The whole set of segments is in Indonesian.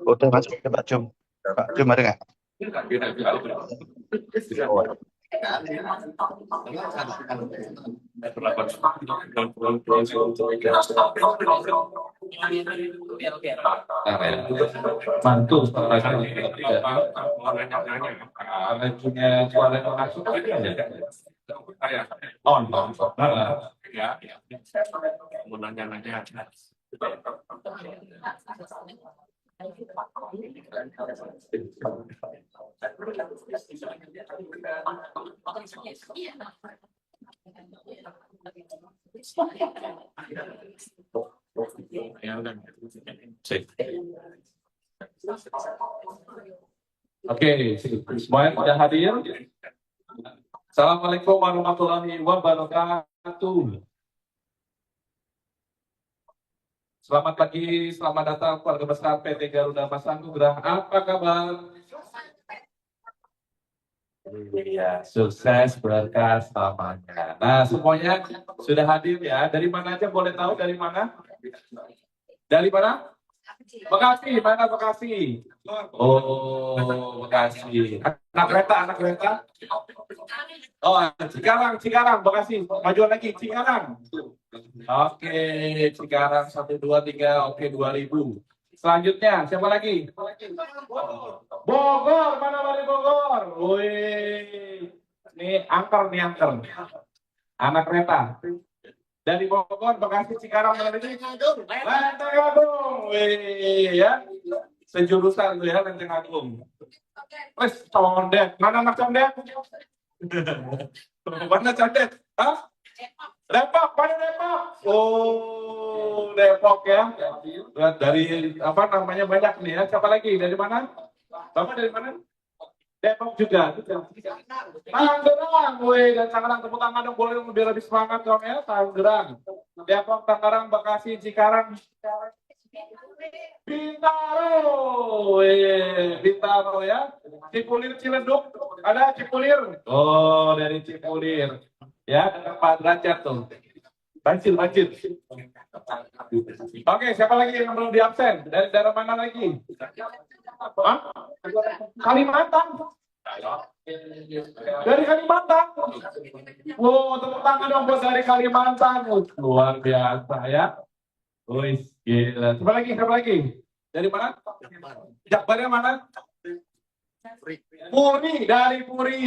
Udah masuk ke Pak Jum. Pak Jum ada nggak? Oh. Mantu punya suara yang masuk on ya mau nanya-nanya Oke, semuanya sudah hadir. Assalamualaikum warahmatullahi wabarakatuh. Selamat pagi, selamat datang keluarga besar PT Garuda Mas Anugrah. Apa kabar? Iya, sukses, berkah selamanya. Nah, semuanya sudah hadir ya. Dari mana aja boleh tahu dari mana? Dari mana? Bekasi, mana Bekasi? Oh, Bekasi. Anak kereta. Oh, Cikarang, Cikarang, Bekasi. Maju lagi, Cikarang. Oke, Cikarang 1, 2, 3, oke 2000. Selanjutnya, siapa lagi? Bogor, mana dari Bogor? Wih, ini angker nih angker. Anak kereta. Dari Bogor, Bekasi, Cikarang, mana lagi? Lenteng Agung. Wih, ya. Sejurusan tuh ya, Lenteng Agung. Wes, Condet. Mana anak Condet? Mana Condet? Hah? Depok, mana Depok? Oh, Depok ya. Dari apa namanya banyak nih ya. Siapa lagi? Dari mana? Bapak dari mana? Depok juga. Tangerang, woi, dan Tangerang tepuk tangan dong, boleh dong biar lebih semangat dong ya. Tangerang, Depok, Tangerang, Bekasi, Cikarang, Bintaro, woi, Bintaro ya. Cipulir, Ciledug, ada Cipulir. Oh, dari Cipulir, ya, dekat Pak Derajat tuh. Banjir, banjir. Oke, siapa lagi yang belum di absen? Dari daerah mana lagi? Hah? Kalimantan. Dari Kalimantan. Wow, tepuk tangan dong buat dari Kalimantan. Luar biasa ya. Wih, gila. Siapa lagi? Dari mana? Jakbarnya mana? Puri, dari Puri.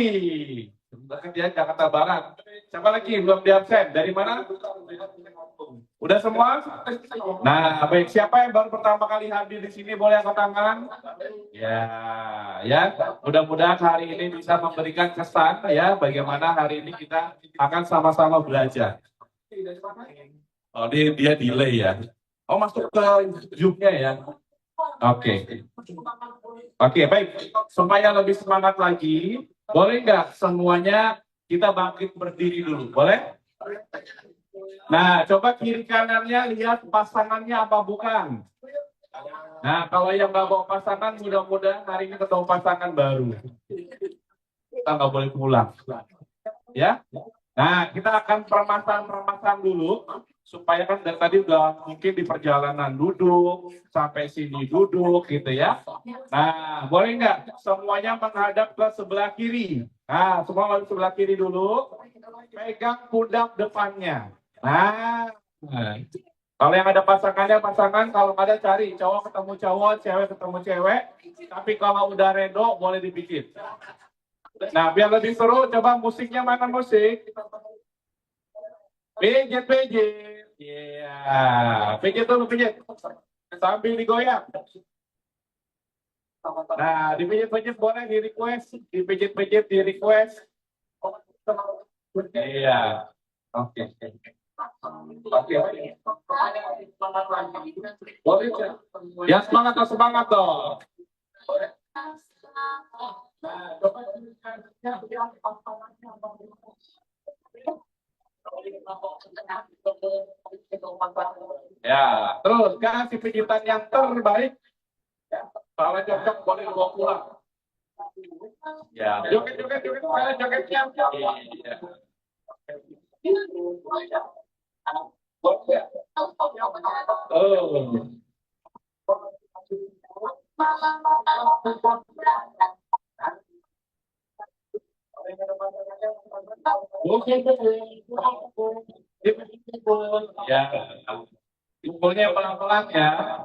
Dekat ya, Jakarta Barat. Siapa lagi belum di absen? Dari mana? Udah semua? Nah, baik. Siapa yang baru pertama kali hadir di sini boleh angkat tangan? Ya, ya. Mudah-mudahan hari ini bisa memberikan kesan ya bagaimana hari ini kita akan sama-sama belajar. Oh, dia delay ya. Oh, masuk ke Zoom-nya ya. Oke. Oke, baik. Supaya lebih semangat lagi, boleh nggak semuanya kita bangkit berdiri dulu? Boleh? Nah, coba kiri kanannya lihat pasangannya apa bukan. Nah, kalau yang nggak bawa pasangan, mudah-mudahan hari ini ketemu pasangan baru. Kita nggak boleh pulang. Ya. Nah, kita akan permasalahan dulu supaya kan dari tadi udah mungkin di perjalanan duduk sampai sini duduk gitu ya. Nah, boleh nggak semuanya menghadap ke sebelah kiri? Nah, semua lalu sebelah kiri dulu. Pegang pundak depannya. Nah, kalau yang ada pasangannya pasangan, kalau nggak ada cari cowok ketemu cowok, cewek ketemu cewek. Tapi kalau udah redo boleh dibikin. Nah, biar lebih seru, coba musiknya mana musik? Pijit, pijit. Iya, pijit dulu, pijit. Sambil digoyang. Nah, dipijit-pijit boleh di request, dipijit-pijit di request. Iya. Oke. Oke. Boleh ya? Ya semangat dong. Nah, coba ya, terus kasih pijitan yang terbaik. Kalau cocok boleh dibawa pulang. Ya, joget-joget, kalau jogetnya. Iya. Oh. Ya, pukulnya pelan-pelan ya.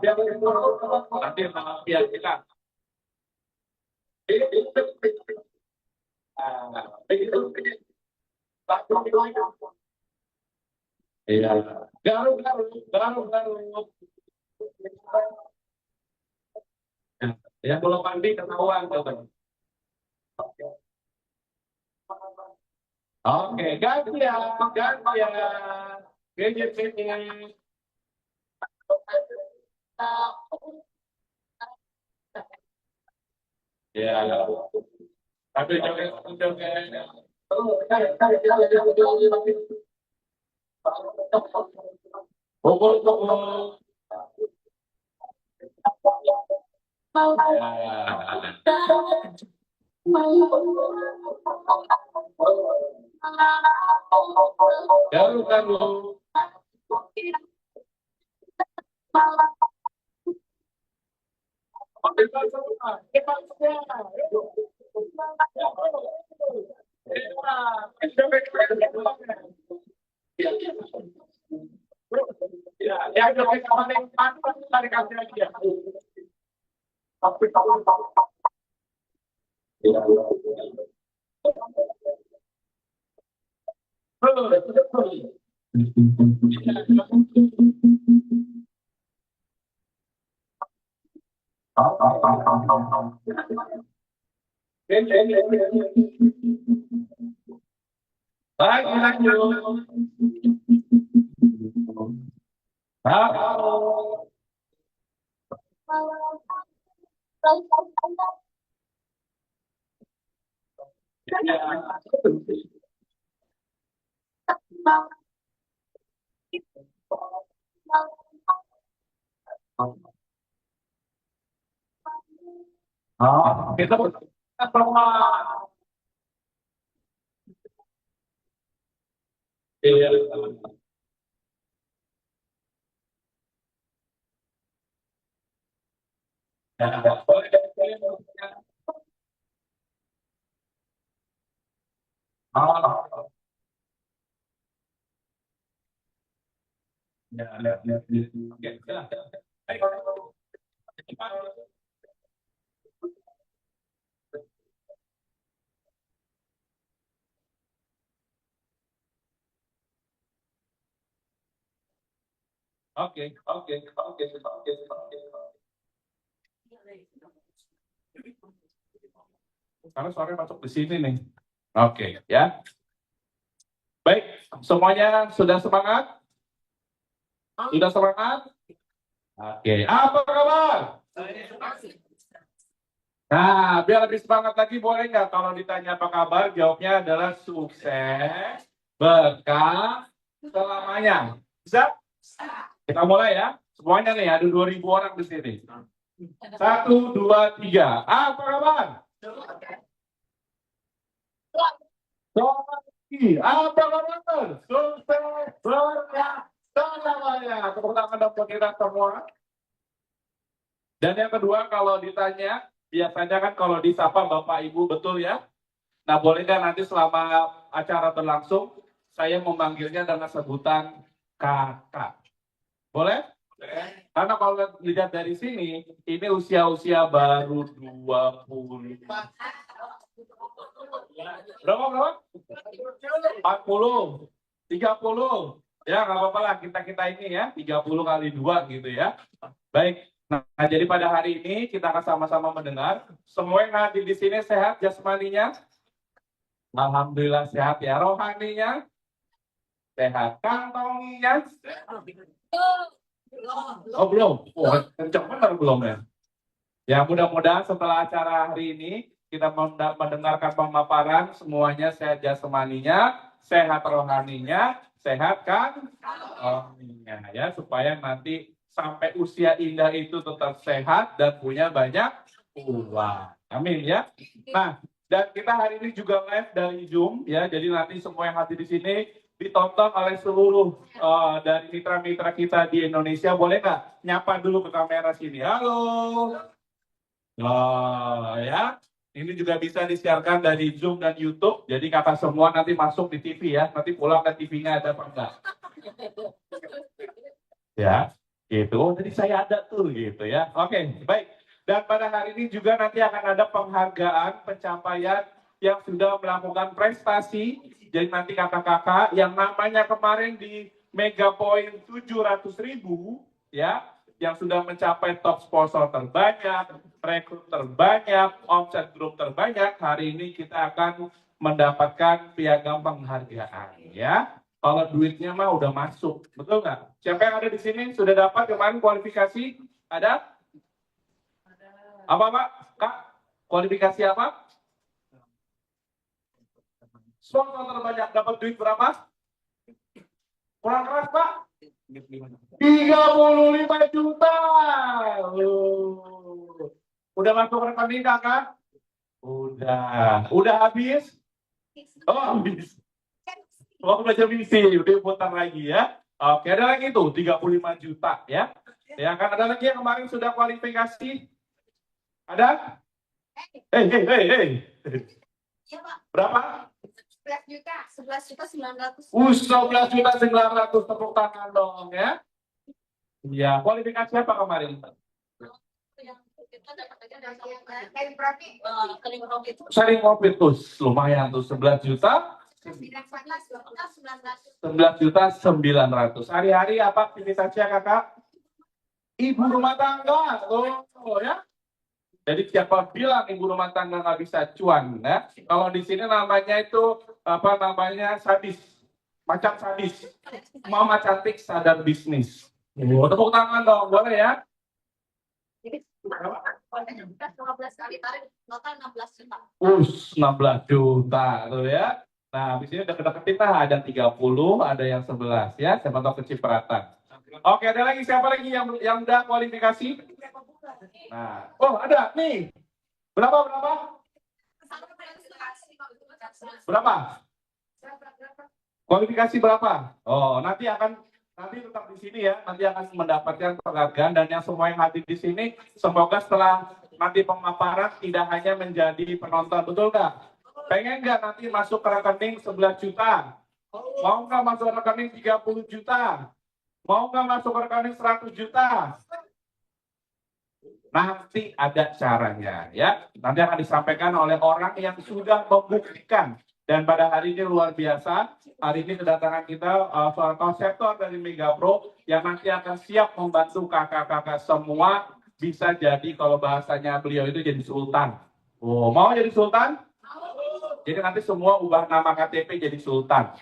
Nanti biar kita. Iya. Garuk. Ya, kalau mandi ketahuan. Oke, gantian. Gini. Ya. Tapi joget. Pukul. Garu garu. Ya, yang paling pantas dari kasih lagi ya. Baik, lanjut. Halo. Oh, kita pertama. Iya. Oh, ya, ya, ya. Oke, silakan. Oke, oke, oke, oke, oke. Karena suaranya masuk di sini nih. Oke, ya. Baik, semuanya sudah semangat? Sudah semangat? Oke, apa kabar? Nah, biar lebih semangat lagi, boleh nggak kalau ditanya apa kabar, jawabnya adalah sukses, berkah, selamanya. Bisa? Kita mulai ya. Semuanya nih, ada 2.000 orang di sini. 1, 2, 3. Apa kabar? Lagi. Apa kabar? Sukses, berkah, selamanya. Tepuk tangan dong buat kita semua. Dan yang kedua, kalau ditanya, biasanya kan kalau disapa Bapak Ibu, betul ya? Nah, boleh nggak nanti selama acara berlangsung, saya memanggilnya dengan sebutan kakak. Boleh? Karena kalau lihat dari sini, ini usia-usia baru 20. Berapa? 40, 30. Ya, nggak apa-apa lah, kita ini ya, 30 kali 2 gitu ya. Baik, nah jadi pada hari ini kita akan sama-sama mendengar. Semua yang hadir di sini sehat jasmaninya? Alhamdulillah sehat ya. Rohaninya? Sehat. Kantonginya? Oh belum? Oh, kencang benar belum ya? Ya mudah-mudahan setelah acara hari ini kita mendengarkan pemaparan semuanya sehat jasmaninya, sehat rohaninya, sehat kan? Rohaninya ya supaya nanti sampai usia indah itu tetap sehat dan punya banyak uang. Amin ya. Nah, dan kita hari ini juga live dari Zoom ya. Jadi nanti semua yang hadir di sini ditonton oleh seluruh dari mitra-mitra kita di Indonesia. Boleh nggak nyapa dulu ke kamera sini? Halo. Oh ya, ini juga bisa disiarkan dari Zoom dan YouTube. Jadi kakak semua nanti masuk di TV ya. Nanti pulang ke TV-nya ada apa enggak? Ya, gitu. Oh, jadi saya ada tuh gitu ya. Oke, baik. Dan pada hari ini juga nanti akan ada penghargaan pencapaian yang sudah melakukan prestasi. Jadi nanti kakak-kakak yang namanya kemarin di Mega Point 700.000 ya, yang sudah mencapai top sponsor terbanyak, rekrut terbanyak, omset grup terbanyak, hari ini kita akan mendapatkan piagam penghargaan ya. Kalau duitnya mah udah masuk, betul nggak? Siapa yang ada di sini sudah dapat kemarin kualifikasi? Ada? Apa Pak? Kak? Kualifikasi apa? Sponsor terbanyak dapat duit berapa? Kurang keras Pak? 35 juta. Udah masuk rekening kakak? Udah habis? Oh, habis. Oh, baca misi, udah putar lagi ya. Oke, ada lagi tuh 35 juta ya. Ya kan ada lagi yang kemarin sudah kualifikasi? Ada? Hei. Iya, Pak. Berapa? 11 juta, 11.900. 11.900 tepuk tangan dong ya. Iya, kualifikasi apa kemarin? Yang kita dapat aja dari profit. Sharing profit tuh lumayan tuh 11 juta. 11.900. Hari-hari apa aktivitasnya kakak? Ibu rumah tangga, ya. Jadi siapa bilang ibu rumah tangga nggak bisa cuan, ya? Kalau di sini namanya itu apa namanya sadis, macam sadis. Mama cantik sadar bisnis. Tepuk tangan dong, boleh ya? 15 kali tarik, total 16 juta. 16 juta tuh ya. Nah, di sini dekat-dekat kita ada 30, ada yang 11 ya. Siapa tahu kecipratan. Oke, ada lagi siapa lagi yang udah kualifikasi? Nah, oh ada nih. Berapa? Kualifikasi berapa? Oh, nanti tetap di sini ya. Nanti akan mendapatkan penghargaan dan yang semua yang hadir di sini semoga setelah nanti pemaparan tidak hanya menjadi penonton, betul nggak? Pengen nggak nanti masuk ke rekening 11 juta? Mau nggak masuk ke rekening 30 juta? Mau nggak masuk ke rekening 100 juta? Nanti ada caranya ya. Nanti akan disampaikan oleh orang yang sudah membuktikan. Dan pada hari ini luar biasa. Hari ini kedatangan kita seorang konseptor dari Mega Pro yang nanti akan siap membantu kakak-kakak semua bisa jadi kalau bahasanya beliau itu jadi sultan. Oh, mau jadi sultan? Jadi nanti semua ubah nama KTP jadi sultan.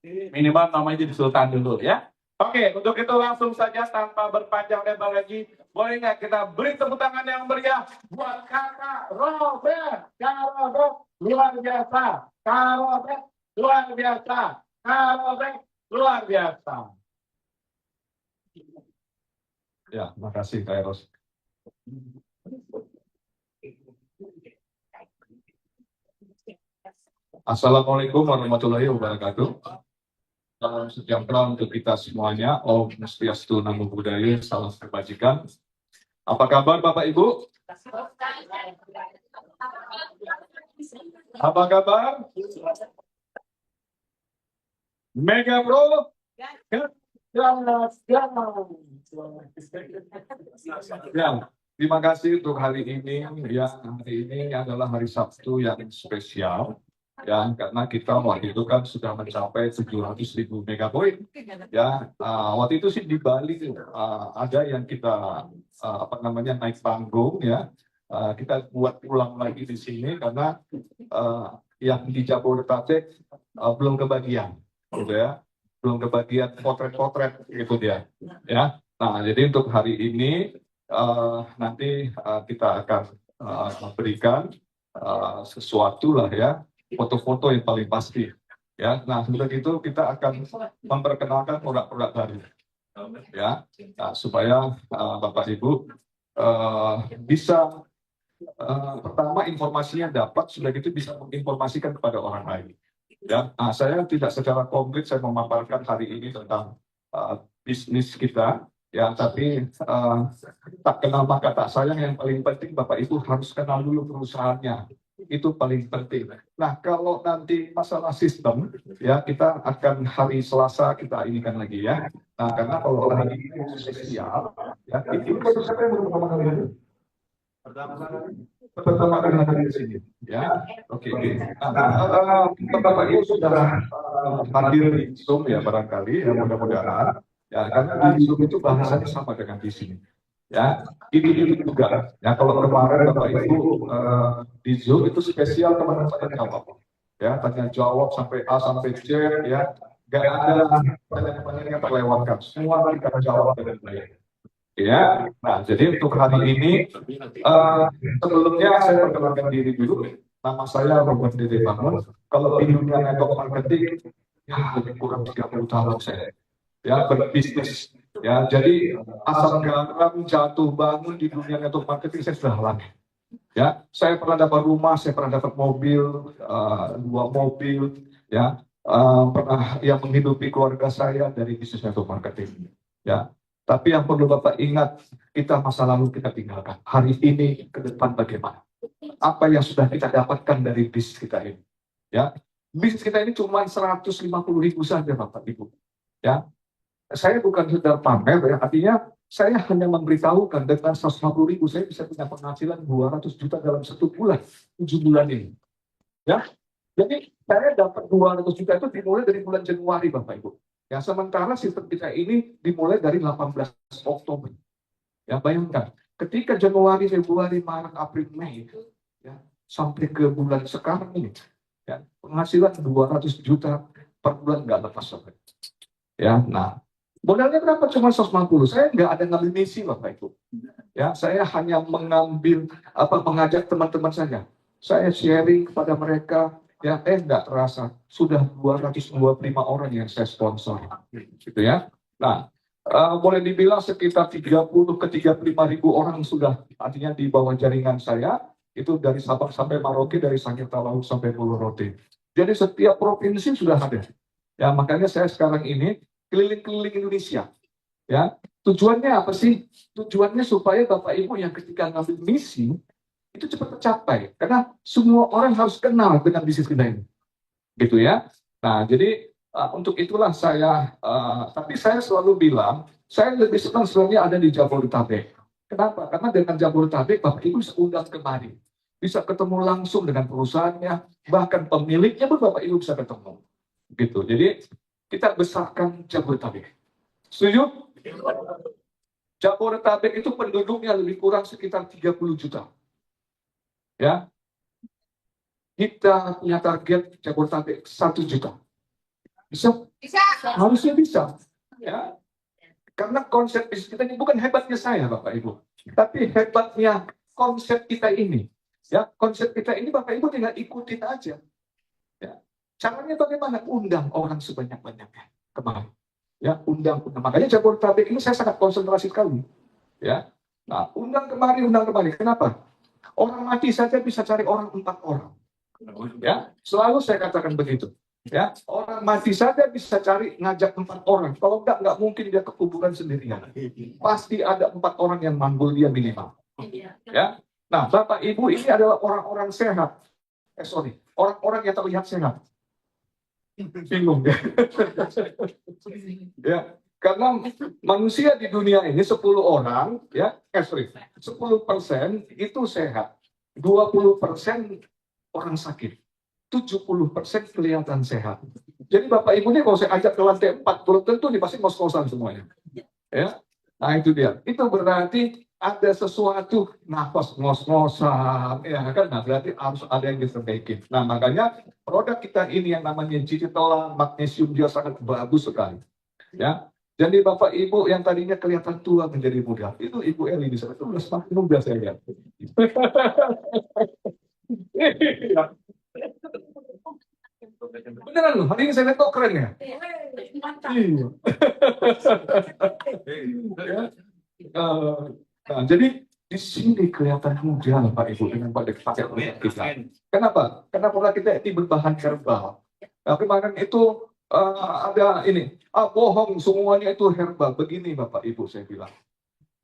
Minimal namanya jadi sultan dulu ya. Oke, untuk itu langsung saja tanpa berpanjang lebar lagi, boleh nggak kita beri tepuk tangan yang meriah buat kakak Robert. Kak Robert luar biasa. Kak Robert luar biasa. Kak Robert luar biasa. Ya, makasih Kak Eros. Assalamualaikum warahmatullahi wabarakatuh. Salam sejahtera untuk kita semuanya. Om Swastiastu, Namo Buddhaya, salam kebajikan. Apa kabar Bapak Ibu? Apa kabar? Mega Pro? Ya, terima kasih untuk hari ini. Ya, hari ini adalah hari Sabtu yang spesial. Ya, karena kita waktu itu kan sudah mencapai 700.000 megapoin. Ya, waktu itu sih di Bali ada yang kita naik panggung ya. Kita buat ulang lagi di sini karena yang di Jabodetabek belum kebagian, gitu ya. Belum kebagian potret-potret gitu dia. Ya, nah jadi untuk hari ini nanti kita akan memberikan sesuatu lah ya. Foto-foto yang paling pasti, ya. Nah, setelah itu kita akan memperkenalkan produk-produk baru, ya, nah, supaya Bapak Ibu bisa pertama informasinya dapat, sudah gitu bisa menginformasikan kepada orang lain, ya. Nah, saya tidak secara konkret saya memaparkan hari ini tentang bisnis kita, ya, tapi tak kenal maka tak sayang. Yang paling penting Bapak Ibu harus kenal dulu perusahaannya. Itu paling penting. Nah, kalau nanti masalah sistem, ya kita akan hari Selasa kita inikan lagi ya. Nah, karena kalau hari ini spesial, ya itu siapa yang pertama kali hadir? Pertama kali hadir di sini, ya. Oke. Nah, Bapak Ibu sudah hadir di Zoom ya barangkali, ya mudah-mudahan. Ya, karena di Zoom itu bahasanya sama dengan di sini. Ya, itu juga. Ya, kalau kemarin Bapak Ibu di Zoom itu spesial teman-teman tanya jawab. Ya, tanya jawab sampai A sampai Z ya. Gak ada pertanyaan yang terlewatkan. Semua kita jawab dengan baik. Ya. Nah, jadi untuk hari ini sebelumnya saya perkenalkan diri dulu. Nama saya Robert Dede Bangun. Kalau di dunia network marketing ya lebih kurang 30 tahun saya. Ya, berbisnis Ya, jadi asam garam jatuh bangun di dunia network marketing saya sudah alami. Ya, saya pernah dapat rumah, saya pernah dapat mobil, 2 mobil, ya, pernah yang menghidupi keluarga saya dari bisnis network marketing. Ya, tapi yang perlu Bapak ingat, kita masa lalu kita tinggalkan. Hari ini ke depan bagaimana? Apa yang sudah kita dapatkan dari bisnis kita ini? Ya, bisnis kita ini cuma 150.000 saja, Bapak Ibu. Ya, saya bukan sedang pamer, ya, artinya saya hanya memberitahukan dengan 150.000 saya bisa punya penghasilan 200 juta dalam 1 bulan, 7 bulan ini. Ya, jadi saya dapat 200 juta itu dimulai dari bulan Januari, Bapak Ibu. Ya, sementara sistem kita ini dimulai dari 18 Oktober. Ya, bayangkan, ketika Januari, Februari, Maret, April, Mei, ya, sampai ke bulan sekarang ini, ya, penghasilan 200 juta per bulan nggak lepas, Bapak. Ya, nah, modalnya berapa? Cuma 150. Saya nggak ada ngambil misi, Bapak Ibu. Ya, saya hanya mengajak teman-teman saja. Saya sharing kepada mereka, ya, nggak terasa sudah 225 orang yang saya sponsor, gitu ya. Nah, boleh dibilang sekitar 30 ke 35.000 orang sudah artinya di bawah jaringan saya, itu dari Sabang sampai Merauke, dari Sangitta Laut sampai Pulau Rote. Jadi setiap provinsi sudah ada. Ya, makanya saya sekarang ini keliling-keliling Indonesia. Ya, tujuannya apa sih? Tujuannya supaya Bapak Ibu yang ketika ngambil misi itu cepat tercapai. Karena semua orang harus kenal dengan bisnis kita ini. Gitu ya. Nah, jadi untuk itulah saya, tapi saya selalu bilang, saya lebih senang sebenarnya ada di Jabodetabek. Kenapa? Karena dengan Jabodetabek, Bapak Ibu bisa undang kemari. Bisa ketemu langsung dengan perusahaannya, bahkan pemiliknya pun Bapak Ibu bisa ketemu. Gitu. Jadi kita besarkan Jabodetabek. Setuju? Jabodetabek itu penduduknya lebih kurang sekitar 30 juta. Ya, kita punya target Jabodetabek 1 juta. Bisa? Bisa. Harusnya bisa. Ya, karena konsep bisnis kita ini bukan hebatnya saya, Bapak Ibu, tapi hebatnya konsep kita ini. Ya, konsep kita ini Bapak Ibu tinggal ikutin aja. Ya, caranya bagaimana? Undang orang sebanyak-banyaknya kemarin. Ya, undang. Makanya Jabodetabek ini saya sangat konsentrasi sekali. Ya, nah, undang kemari. Kenapa? Orang mati saja bisa cari orang 4 orang. Ya, selalu saya katakan begitu. Ya, orang mati saja bisa cari ngajak 4 orang. Kalau nggak mungkin dia ke kuburan sendirian. Pasti ada 4 orang yang manggul dia minimal. Ya, nah, Bapak Ibu ini adalah orang-orang sehat. Orang-orang yang terlihat sehat. Bingung ya. Ya, karena manusia di dunia ini 10 orang, ya, 10% itu sehat, 20% orang sakit, 70% kelihatan sehat. Jadi Bapak Ibu ini kalau saya ajak ke lantai 4, belum tentu nih pasti ngos-ngosan semuanya. Ya, nah itu dia. Itu berarti ada sesuatu nafas ngos-ngosan, ya kan? Nah, berarti harus ada yang diperbaiki. Nah, makanya produk kita ini yang namanya digital magnesium dia sangat bagus sekali. Ya, jadi Bapak Ibu yang tadinya kelihatan tua menjadi muda, itu Ibu Eli di sana itu udah semakin muda saya lihat. Beneran loh, hari ini saya lihat kok keren ya. Iya. Ya. Nah, jadi di sini kelihatan muda Pak Ibu dengan pakai produk kita. Kenapa? Karena produk kita ini berbahan herbal. Nah, kemarin itu ada ini, bohong semuanya itu herbal. Begini Bapak Ibu saya bilang,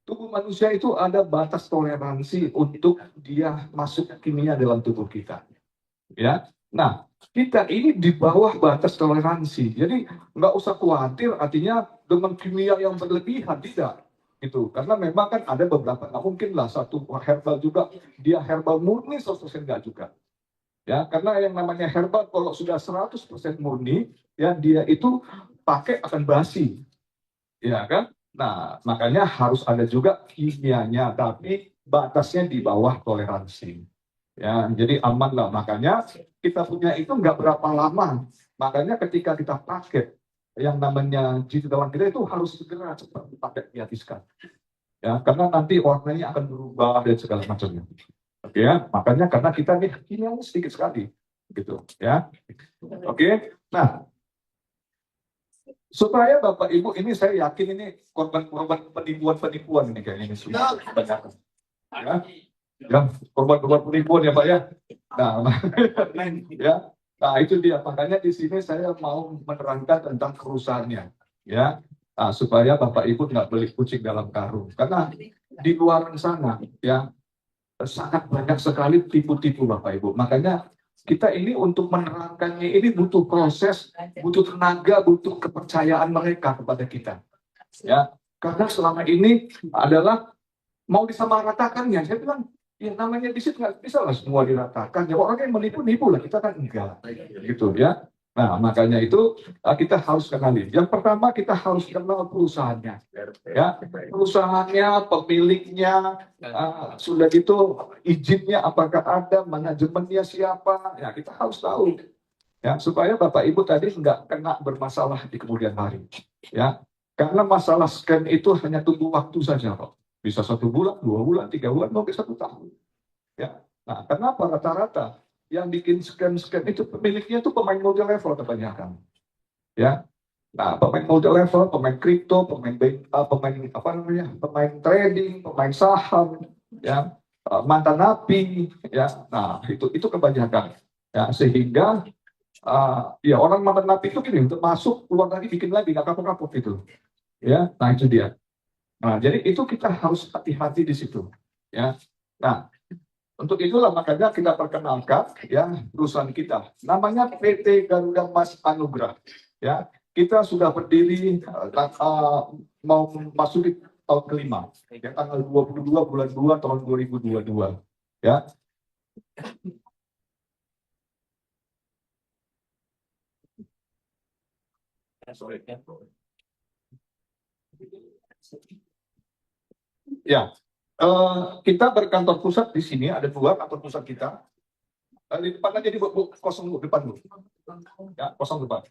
tubuh manusia itu ada batas toleransi untuk dia masuk kimia dalam tubuh kita. Ya, nah kita ini di bawah batas toleransi. Jadi nggak usah khawatir, artinya dengan kimia yang berlebihan tidak. Gitu. Karena memang kan ada beberapa, nggak mungkin lah satu herbal juga dia herbal murni 100% nggak juga. Ya, karena yang namanya herbal kalau sudah 100% murni, ya dia itu pakai akan basi. Ya kan? Nah, makanya harus ada juga kimianya, tapi batasnya di bawah toleransi. Ya, jadi aman lah. Makanya kita punya itu nggak berapa lama. Makanya ketika kita pakai yang namanya digital kita itu harus segera cepat dipakai, dihabiskan. Ya, karena nanti warnanya akan berubah dan segala macamnya. Oke ya, makanya karena kita ini sedikit sekali, gitu ya. Oke, nah supaya Bapak Ibu ini saya yakin ini korban-korban penipuan-penipuan ini kayaknya ini sudah kebanyakan. Ya, korban-korban penipuan ya Pak ya. Nah, ya. Nah, itu dia. Makanya di sini saya mau menerangkan tentang kerusakannya, ya. Nah, supaya Bapak Ibu nggak beli kucing dalam karung. Karena di luar sana, ya, sangat banyak sekali tipu-tipu Bapak Ibu. Makanya kita ini untuk menerangkannya ini butuh proses, butuh tenaga, butuh kepercayaan mereka kepada kita. Ya, karena selama ini adalah mau disamaratakannya. Saya bilang, ya namanya di situ nggak bisa lah semua diratakan. Ya orang yang menipu lah, kita kan enggak, gitu ya. Nah, makanya itu kita harus kenali. Yang pertama kita harus kenal perusahaannya, ya. Perusahaannya, pemiliknya, sudah gitu izinnya apakah ada, manajemennya siapa, ya kita harus tahu, ya, supaya Bapak Ibu tadi nggak kena bermasalah di kemudian hari, ya. Karena masalah scam itu hanya tunggu waktu saja, Pak. Bisa 1 bulan, 2 bulan, 3 bulan, mungkin 1 tahun. Ya. Nah, kenapa rata-rata yang bikin scam-scam itu pemiliknya itu pemain multi level kebanyakan. Ya. Nah, pemain multi level, pemain kripto, pemain apa namanya, pemain trading, pemain saham, ya, mantan napi, ya. Nah, itu kebanyakan. Ya, sehingga ya orang mantan napi itu gini, untuk masuk keluar lagi bikin lagi nggak kapok-kapok gitu. Ya, nah itu dia. Nah, jadi itu kita harus hati-hati di situ. Ya. Nah, untuk itulah makanya kita perkenalkan ya perusahaan kita. Namanya PT Garuda Mas Anugrah. Ya, kita sudah berdiri mau masuk tahun kelima. Ya, tanggal 22 bulan 2 tahun 2022. Ya. Ya, kita berkantor pusat di sini, ada 2 kantor pusat kita. Di depan aja di kosong Bu, depan Bu. Ya, kosong depan.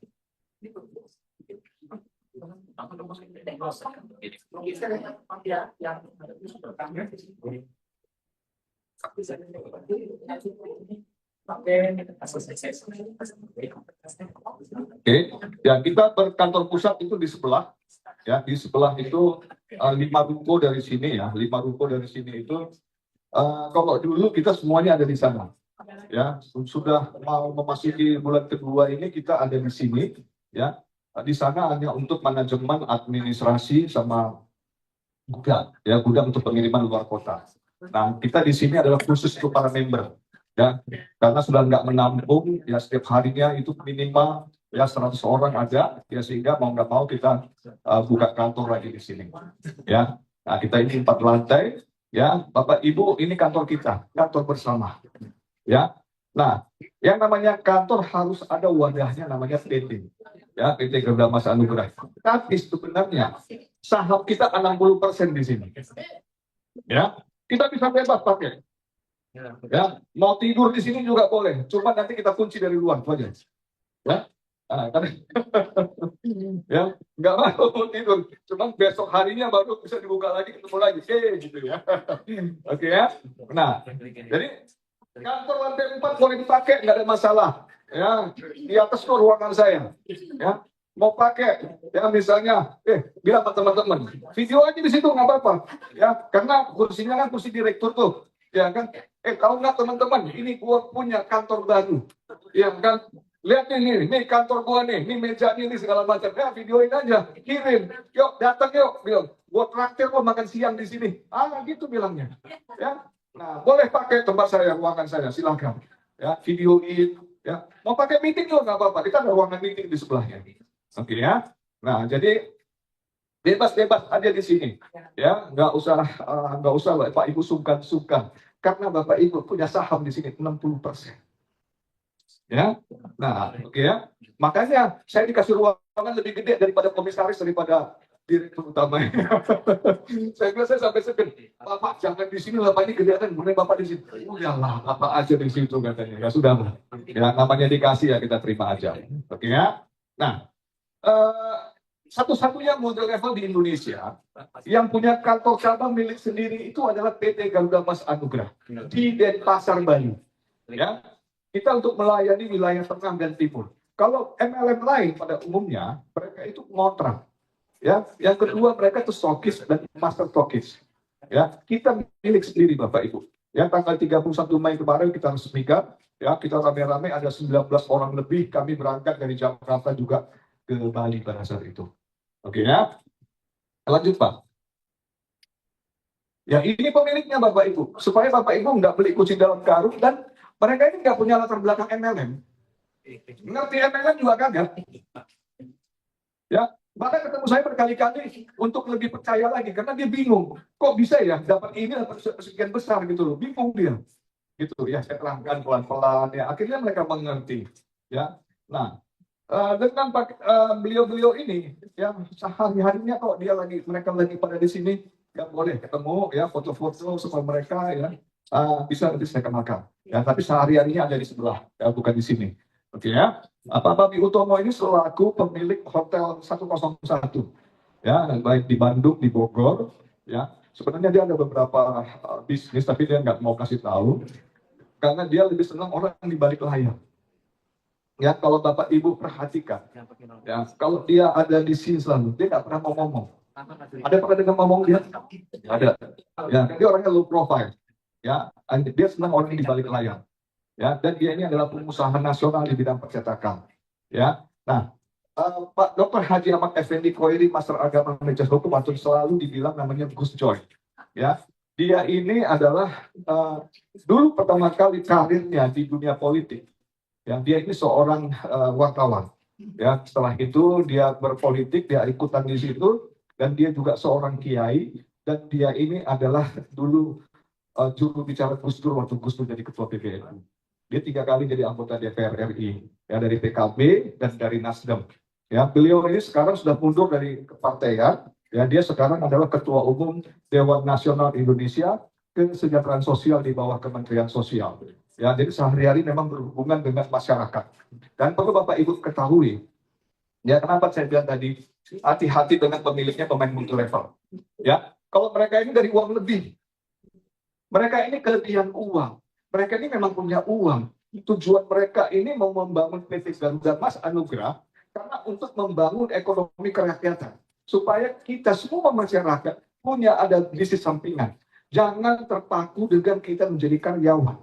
Oke, ya kita berkantor pusat itu di sebelah. Ya, di sebelah itu 5 ruko dari sini ya, 5 ruko dari sini itu kalau dulu kita semuanya ada di sana. Ya, sudah mau memasuki bulan kedua ini kita ada di sini. Ya, di sana hanya untuk manajemen administrasi sama gudang, ya gudang untuk pengiriman luar kota. Nah, kita di sini adalah khusus untuk para member, ya, karena sudah nggak menampung, ya setiap harinya itu minimal ya 100 orang ada, ya sehingga mau nggak mau kita buka kantor lagi di sini, ya. Nah, kita ini 4 lantai, ya, Bapak Ibu ini kantor kita, kantor bersama, ya. Nah, yang namanya kantor harus ada wadahnya namanya PT, ya, PT Garuda Mas Anugrah. Tapi sebenarnya saham kita 60% di sini. Ya, kita bisa bebas pakai. Ya, mau tidur di sini juga boleh. Cuma nanti kita kunci dari luar, itu aja. Ya, karena ya nggak mau tidur. Cuma besok harinya baru bisa dibuka lagi, ketemu lagi, gitu ya. Oke ya. Nah, jadi kantor lantai 4 boleh dipakai, nggak ada masalah. Ya, di atas itu ruangan saya. Ya, mau pakai, ya misalnya, bilang ke teman-teman, video aja di situ nggak apa-apa, ya, karena kursinya kan kursi direktur tuh, ya kan, tahu nggak teman-teman, ini gua punya kantor baru, ya kan, lihat ini kantor gua nih, ini meja ini segala macam, ya videoin aja, kirim, yuk datang yuk, bilang, gua traktir kok makan siang di sini, gitu bilangnya, ya, nah boleh pakai tempat saya, ruangan saya, silakan, ya videoin, ya, mau pakai meeting juga nggak apa-apa, kita ada ruangan meeting di sebelahnya. Oke ya. Nah, jadi bebas-bebas aja di sini. Ya, nggak usah Bapak Ibu sungkan-sungkan. Karena Bapak Ibu punya saham di sini 60%. Ya. Nah, oke ya. Makanya saya dikasih ruangan lebih gede daripada komisaris, daripada direktur utama. Saya bilang saya sampai sedih. Bapak jangan di sini lah, Pak, ini kelihatan benar Bapak di sini. Udahlah, Bapak aja di situ katanya. Ya sudah. Ya namanya dikasih ya kita terima aja. Oke ya. Nah, satu-satunya model level di Indonesia yang punya kantor cabang milik sendiri itu adalah PT Garuda Mas Anugrah di Denpasar, Bali. Ya, kita untuk melayani wilayah tengah dan timur. Kalau MLM lain pada umumnya mereka itu ngontrak. Ya, yang kedua mereka itu stokis dan master stokis. Ya, kita milik sendiri Bapak Ibu. Ya, tanggal 31 Mei kemarin kita resmikan. Ya, kita rame-rame ada 19 orang lebih. Kami berangkat dari Jakarta juga ke Bali pada saat itu. Oke ya, lanjut Pak. Ya, ini pemiliknya Bapak Ibu. Supaya Bapak Ibu nggak beli kucing dalam karung dan mereka ini nggak punya latar belakang MLM. Ngerti MLM juga kagak. Ya, bahkan ketemu saya berkali-kali untuk lebih percaya lagi karena dia bingung. Kok bisa ya dapat ini dapat sekian besar gitu loh. Bingung dia. Gitu ya, saya terangkan pelan-pelan ya. Akhirnya mereka mengerti. Ya. Nah, dengan beliau-beliau ini ya sehari-harinya kok mereka lagi pada di sini nggak boleh ketemu ya foto-foto sama mereka ya. Bisa nanti saya kenalkan. Ya, tapi sehari-harinya ada di sebelah ya, bukan di sini. Oke ya. Pak Babi Utomo ini selaku pemilik Hotel 101 ya, baik di Bandung, di Bogor ya. Sebenarnya dia ada beberapa bisnis tapi dia nggak mau kasih tahu karena dia lebih senang orang di balik layar. Ya, kalau Bapak Ibu perhatikan, ya, kalau dia ada di sini selalu, dia nggak pernah mau ngomong. Ada pernah dengar ngomong dia? Ada. Ya, dia orangnya low profile. Ya, dia senang orang di balik layar. Ya, dan dia ini adalah pengusaha nasional di bidang percetakan. Ya, nah, Pak Dr. Haji Ahmad Effendi Khoiri, Master Agama Majelis Hukum atau selalu dibilang namanya Gus Joy. Ya, dia ini adalah dulu pertama kali karirnya di dunia politik. Ya, dia ini seorang wartawan. Ya, setelah itu dia berpolitik, dia ikutan di situ, dan dia juga seorang kiai. Dan dia ini adalah dulu juru bicara Gus Dur waktu Gus Dur jadi ketua PBNU. Dia 3 kali jadi anggota DPR RI, ya dari PKB dan dari Nasdem. Ya, beliau ini sekarang sudah mundur dari kepartaian. Ya, dia sekarang adalah Ketua Umum Dewan Nasional Indonesia Kesejahteraan Sosial di bawah Kementerian Sosial. Ya, jadi sehari-hari memang berhubungan dengan masyarakat. Dan perlu Bapak Ibu ketahui, ya kenapa saya bilang tadi hati-hati dengan pemiliknya pemain multi level. Ya, kalau mereka ini dari uang lebih, mereka ini kelebihan uang. Mereka ini memang punya uang. Tujuan mereka ini mau membangun PT Garuda Mas Anugrah karena untuk membangun ekonomi kerakyatan. Supaya kita semua masyarakat punya ada bisnis sampingan. Jangan terpaku dengan kita menjadi karyawan.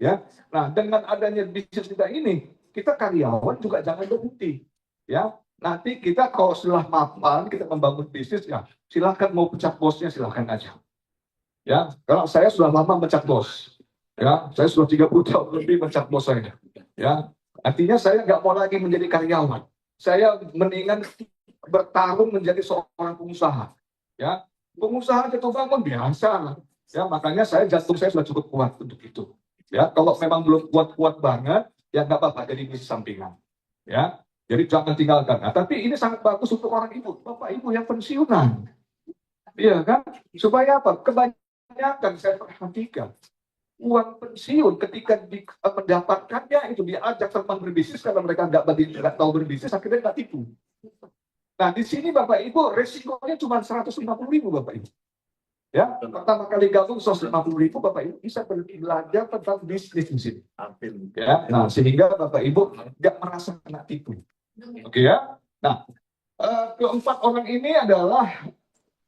Ya, nah dengan adanya bisnis kita ini, kita karyawan juga jangan berhenti. Ya, nanti kita kalau setelah mapan kita membangun bisnis ya, silahkan mau pecat bosnya silahkan aja. Ya, kalau saya sudah lama mecat bos. Ya, saya sudah 30 tahun lebih mecat bos saya. Ya, artinya saya nggak mau lagi menjadi karyawan. Saya mendingan bertarung menjadi seorang pengusaha. Ya, pengusaha jatuh bangun biasa. Ya, makanya jantung saya sudah cukup kuat untuk itu. Ya, kalau memang belum kuat-kuat banget, ya nggak apa-apa jadi bisnis sampingan. Ya, jadi jangan tinggalkan. Nah, tapi ini sangat bagus untuk orang ibu, bapak ibu yang pensiunan. Iya kan? Supaya apa? Kebanyakan saya perhatikan uang pensiun ketika mendapatkannya itu diajak teman berbisnis karena mereka nggak tahu berbisnis akhirnya nggak tipu. Nah di sini Bapak Ibu resikonya cuma 150.000 Bapak Ibu. Ya pertama kali gabung 150.000 Bapak Ibu bisa belajar tentang bisnis di sini. Ya, nah sehingga Bapak Ibu nggak merasa kena tipu. Oke ya. Nah keempat orang ini adalah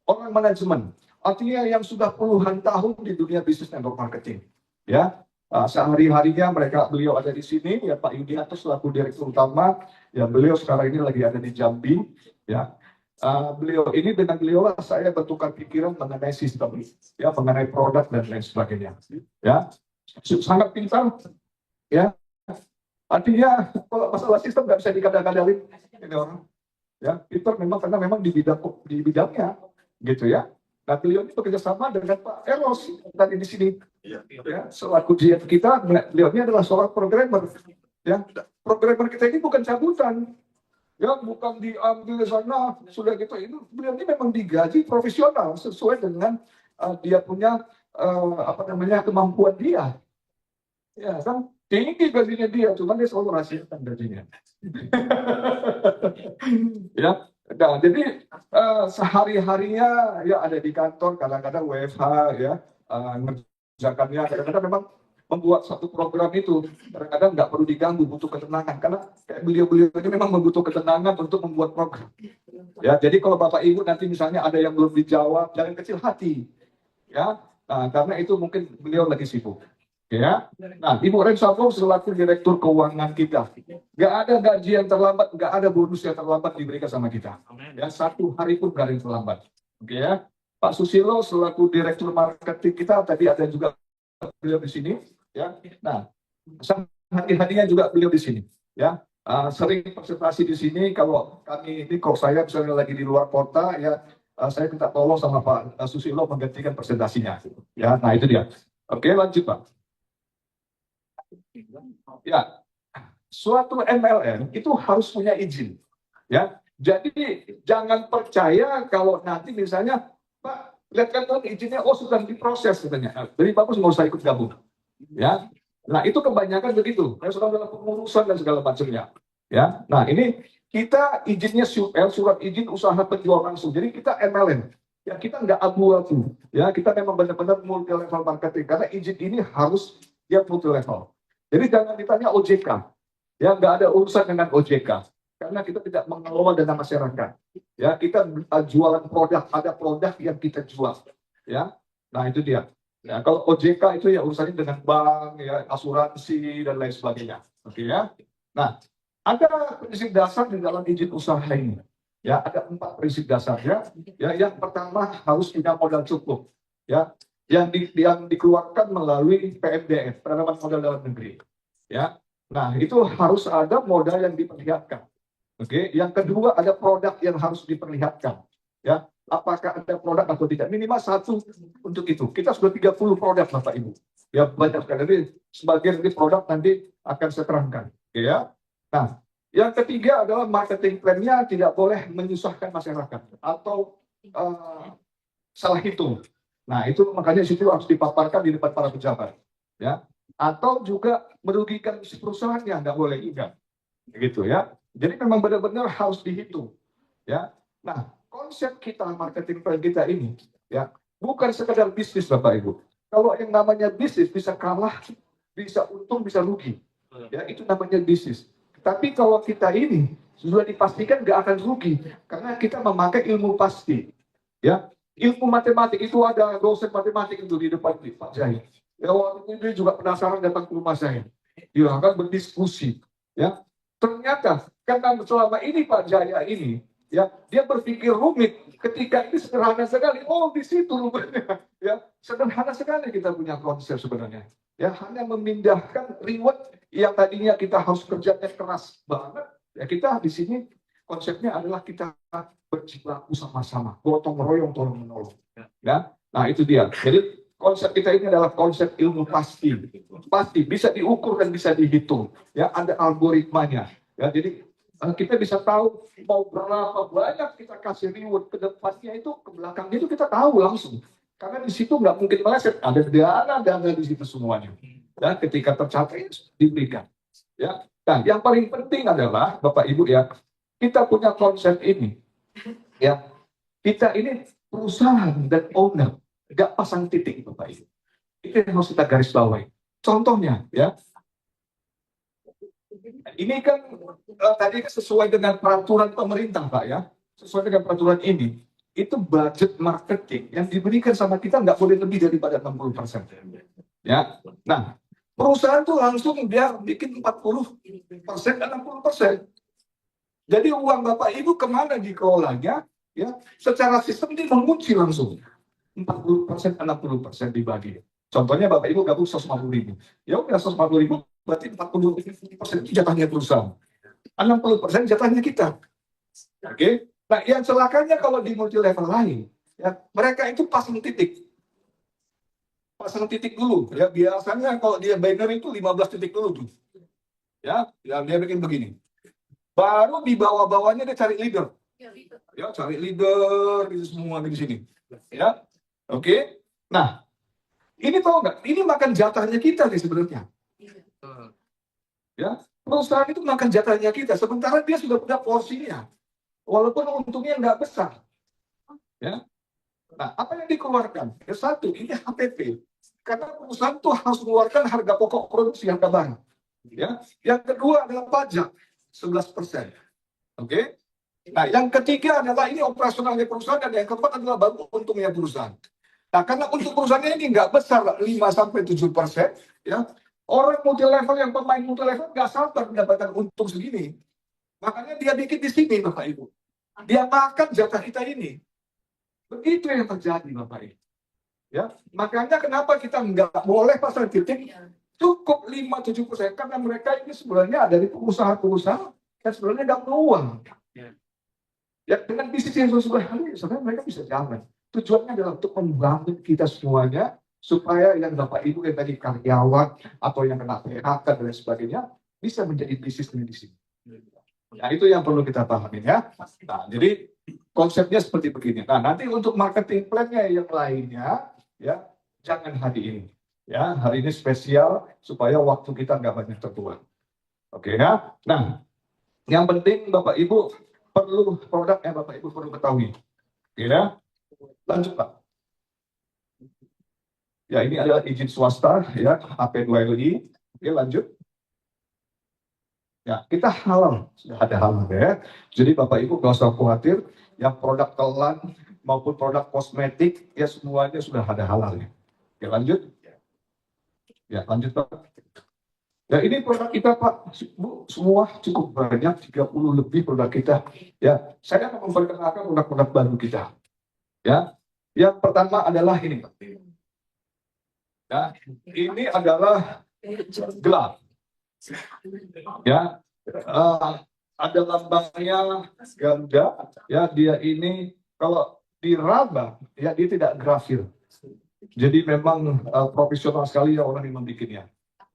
orang manajemen. Artinya yang sudah puluhan tahun di dunia bisnis network marketing. Ya, sehari-harinya beliau ada di sini, ya Pak Yudianto selaku direktur utama, ya beliau sekarang ini lagi ada di Jambi, ya. Beliau ini dengan beliau lah saya bertukar pikiran mengenai sistem, ya mengenai produk dan lain sebagainya, ya. Sangat pintar, ya. Artinya kalau masalah sistem nggak bisa dikadang-kadangin ini orang, ya. Pintar memang karena memang di bidangnya, gitu ya. Nah, beliau ini bekerja sama dengan Pak Eros tadi di sini. Ya, selaku GM kita, beliau ini adalah seorang programmer. Ya, programmer kita ini bukan cabutan. Ya, bukan diambil sana sudah gitu. Itu beliau ini memang digaji profesional sesuai dengan dia punya kemampuan dia. Ya, kan tinggi gajinya dia, cuma dia selalu rahasiakan gajinya. Ya. Nah, jadi sehari-harinya ya ada di kantor, kadang-kadang WFH ya, ngerjakannya kadang-kadang memang membuat satu program itu kadang-kadang nggak perlu diganggu, butuh ketenangan. Karena kayak beliau-beliau ini memang membutuh ketenangan untuk membuat program. Ya, jadi kalau Bapak Ibu nanti misalnya ada yang belum dijawab, jangan kecil hati. Ya, nah, karena itu mungkin beliau lagi sibuk. Ya, nah Ibu Rensafo selaku Direktur Keuangan kita, nggak ada gaji yang terlambat, nggak ada bonus yang terlambat diberikan sama kita. Ya, 1 hari pun nggak ada yang terlambat. Oke ya, Pak Susilo selaku Direktur Marketing kita tadi ada juga beliau di sini. Ya, nah hati-hatinya juga beliau di sini. Ya, sering presentasi di sini. Kalau kami ini, kok saya misalnya lagi di luar kota, ya saya minta tolong sama Pak Susilo menggantikan presentasinya. Ya, nah itu dia. Oke, lanjut Pak. Ya, suatu MLM itu harus punya izin. Ya, jadi jangan percaya kalau nanti misalnya Pak lihat kan izinnya, oh sudah diproses katanya. Jadi bagus nggak usah ikut gabung. Ya, nah itu kebanyakan begitu. Ya, sudah dalam pengurusan dan segala macamnya. Ya, nah ini kita izinnya surat izin usaha penjual langsung. Jadi kita MLM. Ya, kita nggak abu-abu. Ya, kita memang benar-benar multi level marketing karena izin ini harus yang multi level. Jadi jangan ditanya OJK, ya nggak ada urusan dengan OJK, karena kita tidak mengelola dana masyarakat. Ya kita jualan produk, ada produk yang kita jual. Ya, nah itu dia. Ya, kalau OJK itu ya urusannya dengan bank, ya asuransi dan lain sebagainya. Oke ya. Nah ada prinsip dasar di dalam izin usaha ini. Ya ada 4 prinsip dasarnya. Ya yang pertama harus punya modal cukup. Ya yang dikeluarkan melalui PMDN, penanaman modal dalam negeri. Ya, nah itu harus ada modal yang diperlihatkan. Oke, yang kedua ada produk yang harus diperlihatkan. Ya, apakah ada produk atau tidak? Minimal 1 untuk itu. Kita sudah 30 produk, Bapak Ibu. Ya banyak sekali. Jadi sebagian dari produk nanti akan saya terangkan. Oke, ya. Nah, yang ketiga adalah marketing plan-nya tidak boleh menyusahkan masyarakat atau salah hitung. Nah, itu makanya situ harus dipaparkan di depan para pejabat, ya. Atau juga merugikan si perusahaannya, nggak boleh juga, gitu ya. Jadi memang benar-benar harus dihitung, ya. Nah, konsep kita marketing plan kita ini, ya, bukan sekedar bisnis, Bapak Ibu. Kalau yang namanya bisnis bisa kalah, bisa untung, bisa rugi, ya itu namanya bisnis. Tapi kalau kita ini sudah dipastikan nggak akan rugi, karena kita memakai ilmu pasti, ya. Ilmu matematik itu ada dosen matematik itu di depan Pak Jaya. Ya, waktu itu dia juga penasaran datang ke rumah saya. Dia akan berdiskusi. Ya, ternyata karena selama ini Pak Jaya ini, ya dia berpikir rumit. Ketika ini sederhana sekali. Oh di situ rupanya. Ya, sederhana sekali kita punya konsep sebenarnya. Ya, hanya memindahkan reward yang tadinya kita harus kerjanya keras banget. Ya kita di sini konsepnya adalah kita berjibaku sama-sama, gotong royong, tolong menolong. Ya, nah itu dia. Jadi konsep kita ini adalah konsep ilmu pasti, pasti bisa diukur dan bisa dihitung. Ya, ada algoritmanya. Ya, jadi kita bisa tahu mau berapa banyak kita kasih reward ke depannya itu, ke belakangnya itu kita tahu langsung. Karena di situ nggak mungkin meleset, ada dana di situ semuanya. Dan ketika tercapai diberikan. Ya, nah yang paling penting adalah Bapak Ibu ya, kita punya konsep ini. Ya, kita ini perusahaan dan owner, nggak pasang titik, Bapak Ibu. Itu yang harus kita garis bawahi. Contohnya, ya, ini kan tadi sesuai dengan peraturan pemerintah, Pak, ya, sesuai dengan peraturan ini, itu budget marketing yang diberikan sama kita nggak boleh lebih daripada 60%. Ya, nah, perusahaan tuh langsung dia bikin 40% dan 60%. Jadi uang Bapak Ibu kemana dikelolanya? Ya, secara sistem dia mengunci langsung 40%, 60% dibagi. Contohnya Bapak Ibu gabung 150.000. Ya udah 150.000 berarti 40% jatahnya perusahaan. 60% jatahnya kita. Oke. Nah, yang celakanya kalau di multi level lain, ya mereka itu pasang titik. Pasang titik dulu. Ya biasanya kalau dia banner itu 15 titik dulu tuh. Ya, yang dia bikin begini. Baru di bawah-bawahnya dia cari leader. Ya, cari leader gitu semua di sini. Ya. Oke. Nah, ini tahu nggak? Ini makan jatahnya kita nih sebenarnya. Ya, perusahaan itu makan jatahnya kita. Sementara dia sudah punya porsinya. Walaupun untungnya nggak besar. Ya. Nah, apa yang dikeluarkan? Ya, satu, ini HPP. Karena perusahaan itu harus mengeluarkan harga pokok produksi harga barang. Ya. Yang kedua adalah pajak 11%. Oke. Nah, yang ketiga adalah ini operasionalnya perusahaan, dan yang keempat adalah baru untungnya perusahaan. Nah, karena untuk perusahaannya ini nggak besar, 5-7%, ya, orang multi level yang pemain multi level nggak sabar mendapatkan untung segini. Makanya dia bikin di sini, Bapak Ibu. Dia makan jatah kita ini. Begitu yang terjadi, Bapak Ibu. Ya, makanya kenapa kita nggak boleh pasang titik, cukup 5-7%, karena mereka ini sebenarnya dari pengusaha-pengusaha yang sebenarnya nggak peluang. Ya, dengan bisnis yang sesuai hari, sebenarnya mereka bisa jalan. Tujuannya adalah untuk membangun kita semuanya, supaya yang Bapak Ibu yang tadi karyawan, atau yang kena PHK dan lain sebagainya, bisa menjadi bisnis di sini. Nah, itu yang perlu kita pahami ya. Nah, jadi konsepnya seperti begini. Nah, nanti untuk marketing plan-nya yang lainnya, ya, jangan hari ini. Ya, hari ini spesial, supaya waktu kita nggak banyak terbuang. Oke ya. Nah, yang penting Bapak Ibu perlu produk yang Bapak Ibu perlu ketahui. Ya, lanjut Pak. Ya, ini adalah izin swasta, ya, AP2LI. Oke, lanjut. Ya, kita halal, sudah ada halal ya. Jadi Bapak Ibu nggak usah khawatir, yang produk telan maupun produk kosmetik, ya semuanya sudah ada halalnya. Oke, lanjut. Ya, lanjut Pak. Ya, ini produk kita Pak, Bu, semua cukup banyak, 30 lebih produk kita. Ya, saya akan memperkenalkan produk-produk baru kita. Ya, yang pertama adalah ini Pak. Ya, ini adalah gelang. Ya, ada lambangnya ganda. Ya, dia ini kalau diraba, ya dia tidak grafir. Jadi memang profesional sekali ya orang yang membikinnya.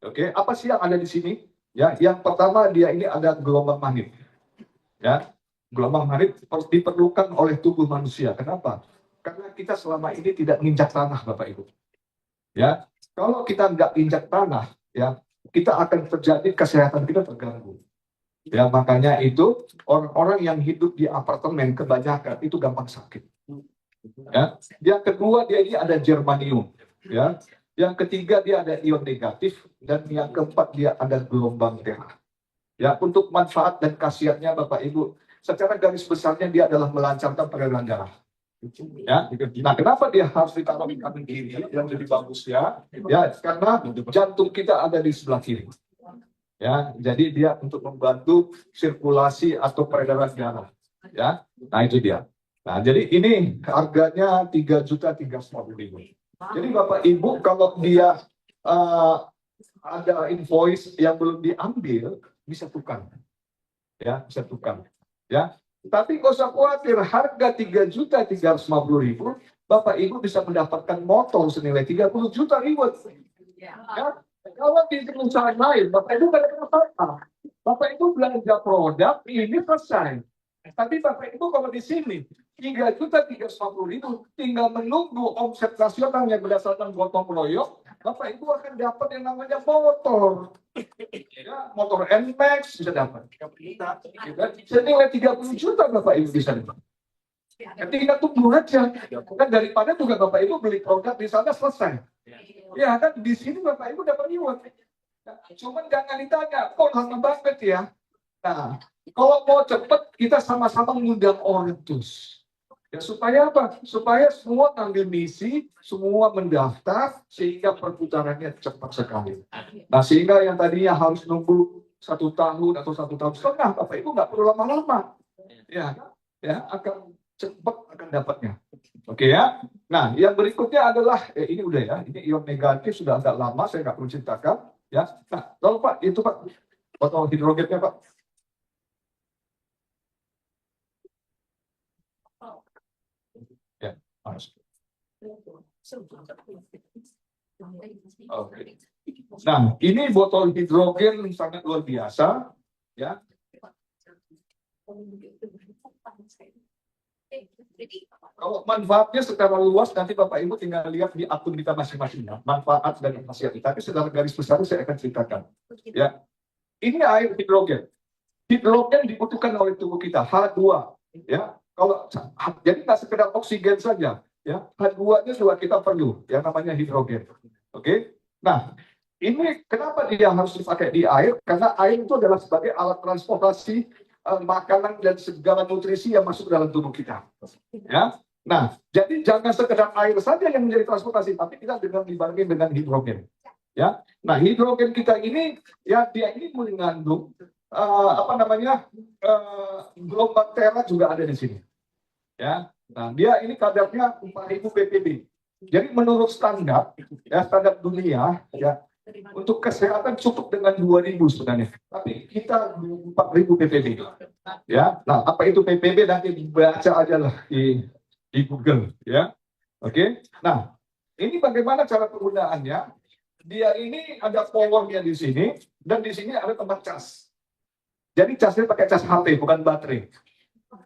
Oke, apa sih yang ada di sini? Ya, yang pertama dia ini ada gelombang magnet. Ya, gelombang magnet diperlukan oleh tubuh manusia. Kenapa? Karena kita selama ini tidak menginjak tanah, Bapak Ibu. Ya, kalau kita nggak injak tanah, ya kita akan terjadi kesehatan kita terganggu. Ya, makanya itu orang-orang yang hidup di apartemen kebanyakan itu gampang sakit. Ya, yang kedua dia ini ada germanium. Ya. Yang ketiga dia ada ion negatif, dan yang keempat dia ada gelombang merah. Ya, untuk manfaat dan khasiatnya Bapak Ibu, secara garis besarnya dia adalah melancarkan peredaran darah. Ya, nah kenapa dia harus ditaruh di kanan kiri yang lebih bagus ya? Ya, karena jantung kita ada di sebelah kiri. Ya, jadi dia untuk membantu sirkulasi atau peredaran darah. Ya, nah itu dia. Nah, jadi ini harganya 3.350.000. Jadi Bapak Ibu kalau dia ada invoice yang belum diambil, bisa tukar. Ya, bisa tukar. Ya, tapi nggak usah khawatir, harga 3.350.000, Bapak Ibu bisa mendapatkan motor senilai 30 juta reward. Ya, kalau di perusahaan lain, Bapak Ibu nggak ada masalah. Bapak Ibu belanja produk ini selesai. Tapi Bapak Ibu kalau di sini 3.350.000, tinggal menunggu omset nasional yang berdasarkan gotong royong, Bapak Ibu akan dapat yang namanya motor. Ya, motor NMAX bisa dapat. Senilai 30 juta Bapak Ibu bisa dapat. Ketika tunggu aja, kan daripada juga Bapak Ibu beli produk di sana selesai. Ya kan di sini Bapak Ibu dapat reward. Cuman jangan ditanya, kok lama banget ya. Nah, kalau mau cepat kita sama-sama mengundang orang terus. Ya, supaya apa? Supaya semua ambil misi, semua mendaftar, sehingga perputarannya cepat sekali. Nah, sehingga yang tadinya harus nunggu 1 tahun atau 1,5 tahun, Bapak Ibu nggak perlu lama-lama. Ya, akan cepat akan dapatnya. Oke ya. Nah, yang berikutnya adalah ini udah ya, ini ion negatif sudah agak lama, saya nggak perlu ceritakan. Ya, nah, lalu Pak, itu Pak, botol hidrogennya Pak. Ya, harus. Oke. Nah, ini botol hidrogen sangat luar biasa, ya. Kalau manfaatnya secara luas nanti Bapak Ibu tinggal lihat di akun kita masing-masing ya, manfaat dan khasiat. Tapi secara garis besar saya akan ceritakan. Ya, ini air hidrogen. Hidrogen dibutuhkan oleh tubuh kita H2. Ya, kalau jadi nggak sekedar oksigen saja. Ya, H2-nya juga kita perlu, yang namanya hidrogen. Oke. Nah, ini kenapa dia harus dipakai di air? Karena air itu adalah sebagai alat transportasi makanan dan segala nutrisi yang masuk dalam tubuh kita. Ya. Nah, jadi jangan sekedar air saja yang menjadi transportasi, tapi kita dengan dibandingkan dengan hidrogen. Ya. Nah, hidrogen kita ini ya dia ini mengandung gelombang tera juga ada di sini. Ya. Nah, dia ini kadarnya 4.000 ppb. Jadi menurut standar, ya standar dunia, ya untuk kesehatan cukup dengan 2.000 sebenarnya. Tapi kita 4.000 ppb. Ya, nah apa itu ppb nanti dibaca aja lah di Google, ya. Oke. Nah, ini bagaimana cara penggunaannya? Dia ini ada powernya di sini dan di sini ada tempat cas. Jadi casnya pakai cas HP bukan baterai.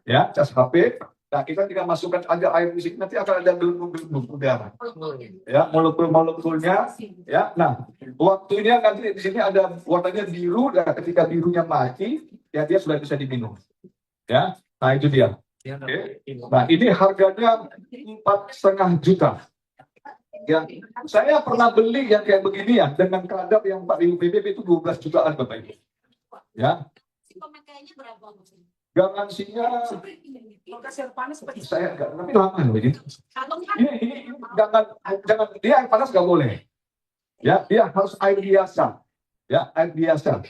Ya, cas HP. Nah, kita tinggal masukkan aja air di sini, nanti akan ada gelembung-gelembung udara. Ya, molekul-molekulnya. Ya, nah, waktunya nanti di sini ada warnanya biru, dan ketika birunya mati, ya dia sudah bisa diminum. Ya, nah itu dia. Oke. Nah, ini harganya 4,5 juta. Ya, saya pernah beli yang kayak begini ya, dengan kadar yang 4.000 ppb itu 12 jutaan Bapak Ibu. Ya. Pemakaiannya berapa? Garansinya saya enggak, tapi lama begini. Ini jangan dia air panas nggak boleh. Ya, dia harus air biasa. Ya, air biasa.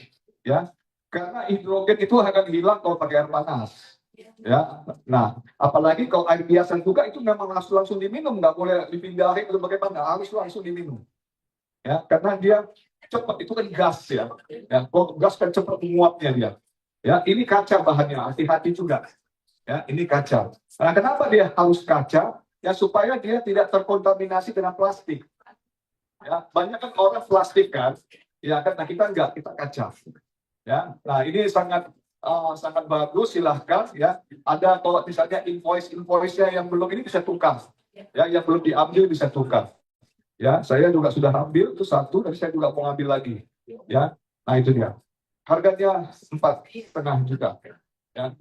Ya, karena hidrogen itu akan hilang kalau pakai air panas. Ya, nah, apalagi kalau air biasa juga itu memang langsung diminum, nggak boleh dipindahin atau bagaimana, harus langsung diminum. Ya, karena dia cepat, itu kan gas ya. Ya, kalau gas kan cepat menguapnya dia. Ya, ini kaca bahannya, hati-hati juga. Ya, ini kaca. Nah, kenapa dia harus kaca? Ya, supaya dia tidak terkontaminasi dengan plastik. Ya, banyak kan orang plastik kan, ya kan, nah kita enggak, kita kaca. Ya, nah ini sangat bagus, silahkan ya. Ada kalau misalnya invoice-nya yang belum ini bisa tukar. Ya, yang belum diambil bisa tukar. Ya, saya juga sudah ambil itu satu, dan saya juga mau ambil lagi. Ya, nah itu dia. Harganya 4,5 juta. Ya.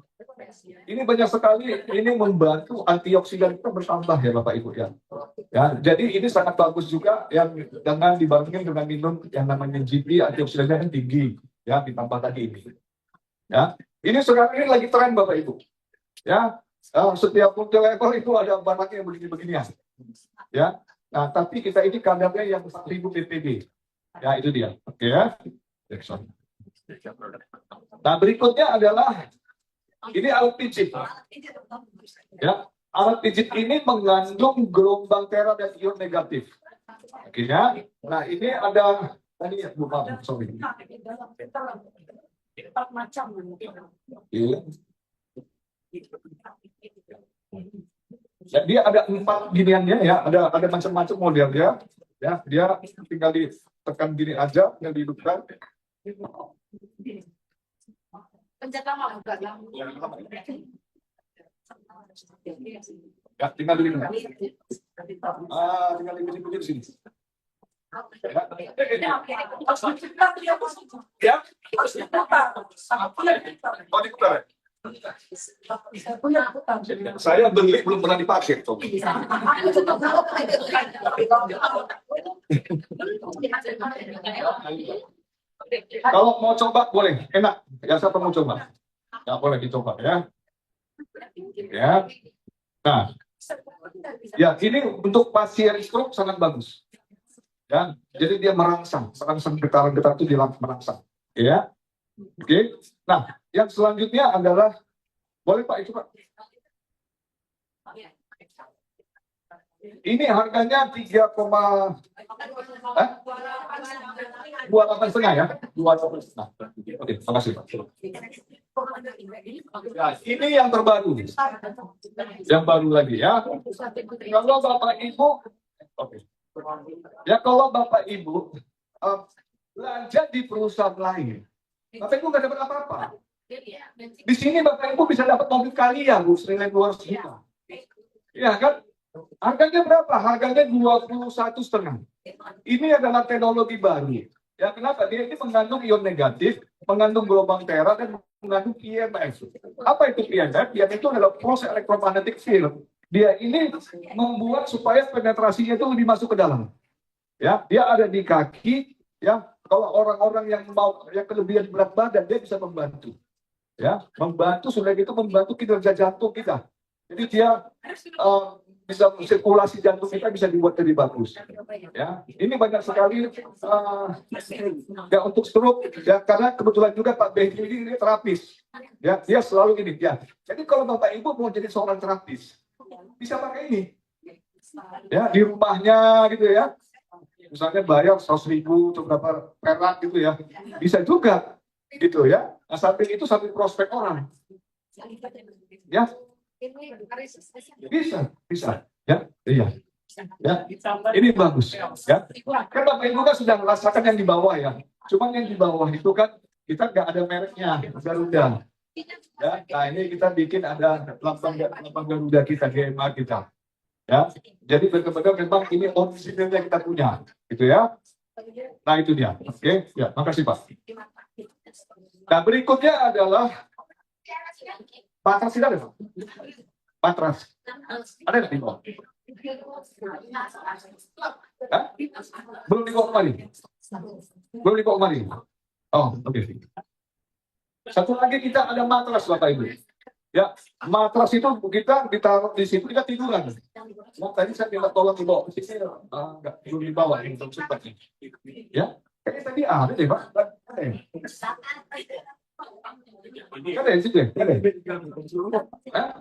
Ini banyak sekali, ini membantu antioksidan kita bertambah ya Bapak Ibu ya. Ya, jadi ini sangat bagus juga yang dengan dibandingkan dengan minum yang namanya GP, antioksidannya kan tinggi ya, ditambah tadi ini. Ya, ini sekarang ini lagi tren Bapak Ibu. Ya, setiap multilevel itu ada barangnya yang begini-beginian. Ya, nah tapi kita ini kadarnya yang 4.000 ppb. Ya, itu dia. Oke ya. Nah, berikutnya adalah ini alat pijit. Ya, alat pijit ini mengandung gelombang tera dan ion negatif. Oke ya. Nah, ini ada tadi ya, lupa, sorry. Iya. Ya, dia ada 4 giniannya ya, ada macam-macam modelnya. Ya, dia tinggal ditekan gini aja, tinggal dihidupkan. Pencet lama bukan? Ya, tinggal di sini. Tinggal di sini. Ya. Oh, diputar ya? Saya beli belum pernah dipakai. Kalau mau coba boleh, enak. Ya, siapa mau coba? Ya, boleh dicoba ya. Ya. Nah, ya ini untuk pasien stroke sangat bagus. Ya, jadi dia merangsang getaran-getaran itu dia merangsang. Ya. Oke. Nah, yang selanjutnya adalah boleh Pak itu Pak. Ini harganya 3,28 setengah ya, 28,5. Oke, makasih Pak. Ya, ini yang terbaru, yang baru lagi ya. Kalau Bapak Ibu, oke. Ya kalau Bapak Ibu belanja di perusahaan lain, Bapak Ibu nggak dapat apa-apa. Di sini Bapak Ibu bisa dapat mobil Kalia, Bu, senilai 200 juta. Ya kan? Harganya berapa? Harganya 21,5. Ini adalah teknologi baru. Ya, kenapa? Dia ini mengandung ion negatif, mengandung gelombang tera, dan mengandung EMF. Apa itu EMF? EMF itu adalah proses electromagnetic field. Dia ini membuat supaya penetrasinya itu lebih masuk ke dalam. Ya, dia ada di kaki. Ya, kalau orang-orang yang mau yang kelebihan berat badan, dia bisa membantu. Ya, membantu sudah gitu membantu kinerja jantung kita. Jadi dia bisa sirkulasi jantung kita bisa dibuat lebih bagus. Ya, ini banyak sekali ya untuk stroke ya karena kebetulan juga Pak Benny ini terapis. Ya, dia selalu ini ya. Jadi kalau Bapak Ibu mau jadi seorang terapis, bisa pakai ini. Ya, di rumahnya gitu ya. Misalnya bayar 100.000 untuk berapa perak gitu ya. Bisa juga gitu ya. Nah, samping itu sambil prospek orang. Ya, bisa. Ya, iya. Ya, ini bagus. Ya, kan Bapak Ibu kan sudah merasakan yang di bawah ya. Cuman yang di bawah itu kan kita nggak ada mereknya, Garuda. Ya, nah ini kita bikin ada lambang Garuda kita, GMA kita. Ya, jadi benar-benar memang ini originalnya kita punya, gitu ya. Nah itu dia. Oke, ya, makasih Pak. Nah berikutnya adalah matras tidak ada, Pak? Matras. Ada nggak di bawah? Hah? Belum dibawa kemari? Belum dibawa kemari? Oh, oke. Satu lagi kita ada matras, Bapak Ibu. Ya, matras itu kita ditaruh di situ, kita tiduran. Nah, tadi saya minta tolong dibawa ke sini. Enggak, belum dibawa. Belum sempat. Ya, kayaknya tadi ada deh, Pak. Ada ya? Ada ya, situ ya? Ada ya? Hah?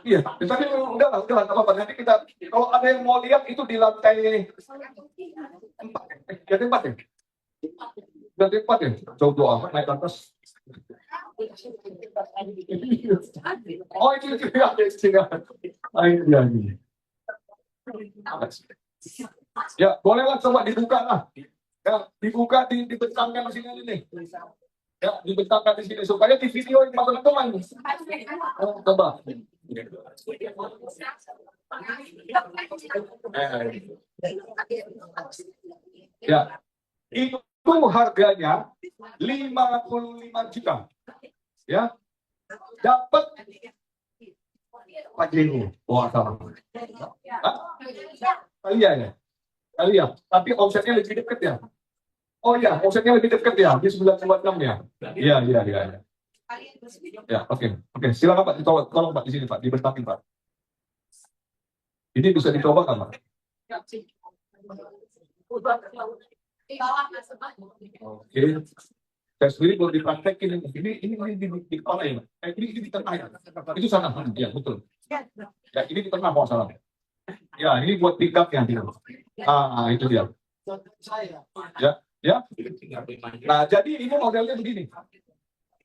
Iya, tapi enggak lah, enggak apa-apa. Nanti kita, kalau ada yang mau lihat itu di lantai 4. Lantai 4 ya? Lantai 4 ya? Coba naik atas. Oh, itu ya, ini. Ya, bolehlah coba dibuka lah. Ya, dibuka, dibentangkan di sini nih. Ya, dibentangkan di sini supaya di video yang teman-teman. Oh, coba. Ya, itu harganya 55 juta. Ya, dapat Pak Jenu. Wah, sama. Kalian ya? Kalian. Tapi omsetnya lebih dekat ya? Oh iya, omsetnya lebih dekat ya? Di 9,6 ya? Iya. Ya, oke. Silakan Pak, tolong Pak di sini Pak, dibentangin Pak. Ini bisa dicoba nggak Pak? Oke. Saya sendiri belum dipraktekin ini di kepala ya. Ini di tengah ya. Itu sana. Ya, betul. Ya, ini di tengah mau salah. Ya, ini buat pickup ya. Itu dia. Ya. Nah, jadi ini modelnya begini.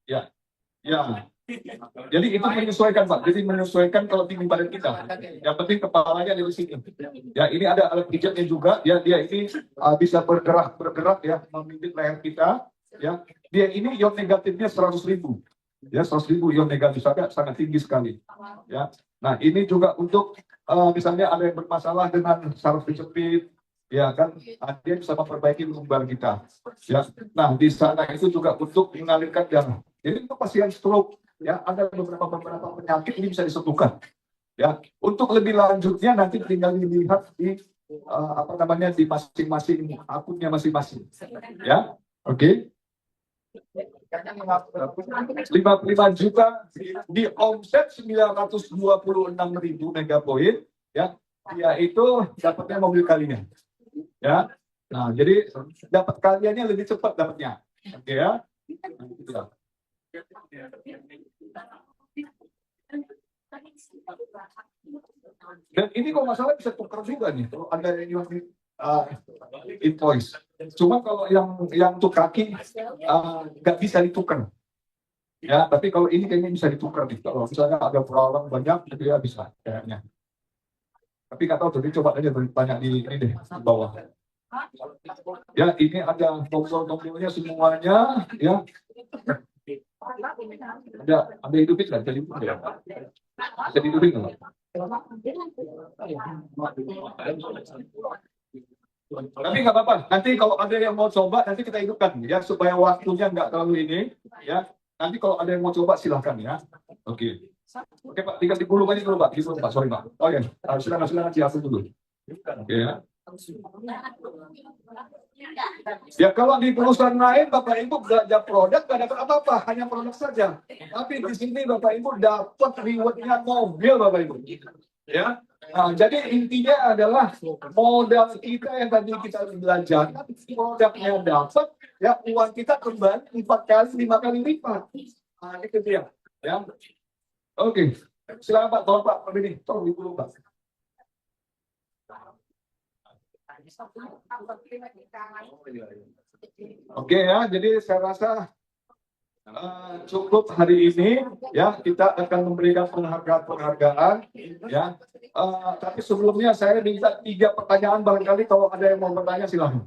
Ya. Jadi itu menyesuaikan Pak. Jadi menyesuaikan kalau tinggi badan kita. Yang penting kepalanya di sini. Ya, ini ada alat pijatnya juga. Ya, dia ini bisa bergerak ya, memijit leher kita. Ya, dia ini ion negatifnya 100.000. Ya, 100.000 ion negatif sangat tinggi sekali. Ya. Nah, ini juga untuk misalnya ada yang bermasalah dengan saraf kejepit, ya kan, dia bisa memperbaiki lumbar kita. Ya. Nah, di sana itu juga untuk mengalirkan darah. Jadi untuk pasien stroke, ya ada beberapa penyakit ini bisa disembuhkan. Ya, untuk lebih lanjutnya nanti tinggal dilihat di di masing-masing akunnya masing-masing. Ya, oke. 55 juta di omset 926.000 megapoin, ya, dia itu dapatnya mobil kalian. Ya, nah jadi dapat kaliannya lebih cepat dapatnya. Oke ya. Dan ini kalau masalah bisa tukar juga nih, kalau ada yang invoice. Cuma kalau yang untuk kaki nggak bisa ditukar. Ya, tapi kalau ini kayaknya bisa ditukar nih. Kalau misalnya ada perawatan banyak, itu ya bisa kayaknya. Tapi nggak tahu, jadi coba aja banyak di ini deh di bawah. Ya, ini ada tombol-tombolnya semuanya, ya. Ada hidupin nggak? Jadi bisa dihidupin nggak? Tapi nggak apa-apa. Nanti kalau ada yang mau coba, nanti kita hidupkan ya supaya waktunya nggak terlalu ini. Ya, nanti kalau ada yang mau coba silahkan ya. Oke. Oke Pak, tinggal digulung aja dulu Pak. Gitu Pak, sorry Pak. Oh ya, silakan diatur dulu. Oke ya. Ya kalau di perusahaan lain Bapak Ibu belanja produk nggak dapat apa-apa, hanya produk saja. Tapi di sini Bapak Ibu dapat rewardnya mobil Bapak Ibu. Ya. Nah, jadi intinya adalah modal kita yang tadi kita belanjakan, produknya dapat, ya uang kita kembali 4 kali, 5 kali lipat. Nah, itu dia. Ya. Oke, silakan Pak, tolong Pak, ini tolong dulu Pak. Oke ya, jadi saya rasa cukup hari ini ya, kita akan memberikan penghargaan ya. Tapi sebelumnya saya minta 3 pertanyaan, barangkali kalau ada yang mau bertanya silahkan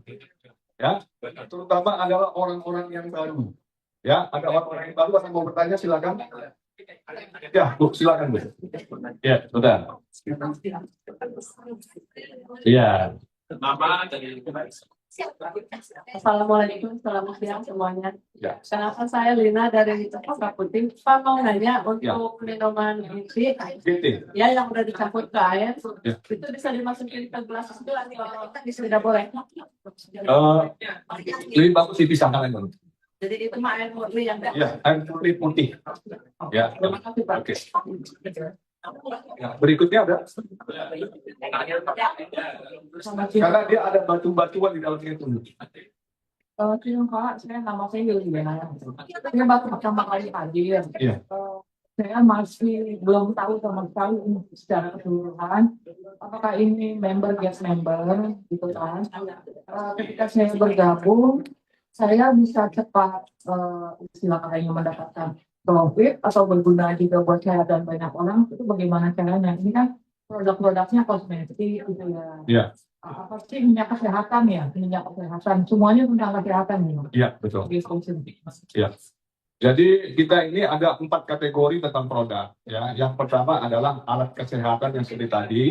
ya, terutama adalah orang-orang yang baru ya. Ada orang-orang yang baru yang mau bertanya silahkan ya Bu, silakan Bu. Ya, sudah. Iya. Nama dari Assalamualaikum, selamat siang semuanya. Ya. Kenapa saya Lina dari Cempaka Putih? Pak mau nanya untuk minuman GT, GT. ya yang udah dicampur ke air, Ya. itu bisa dimasukin ke gelas itu atau tidak boleh? Lebih bagus dipisahkan lagi. Jadi itu mah air murni yang enggak. Ya, air putih. Ya. Terima kasih Pak. Oke. Ya, berikutnya ada. Karena dia ada batu-batuan di dalamnya itu. Terima Pak, saya nama saya Yulia. Saya baru pertama kali hadir. Iya. Saya masih belum tahu sama sekali secara keseluruhan apakah ini member guest member gitu kan. Ketika saya bergabung, saya bisa cepat istilahnya mendapatkan profit atau berguna juga buat saya dan banyak orang. Itu bagaimana caranya? Ini kan produk-produknya kosmetik gitu ya. Iya. Apa sih minyak kesehatan ya? Minyak kesehatan semuanya tentang kesehatan ya. Iya, betul. Konsumsi. Ya. Jadi kita ini ada 4 kategori tentang produk. Ya, yang pertama adalah alat kesehatan yang seperti tadi.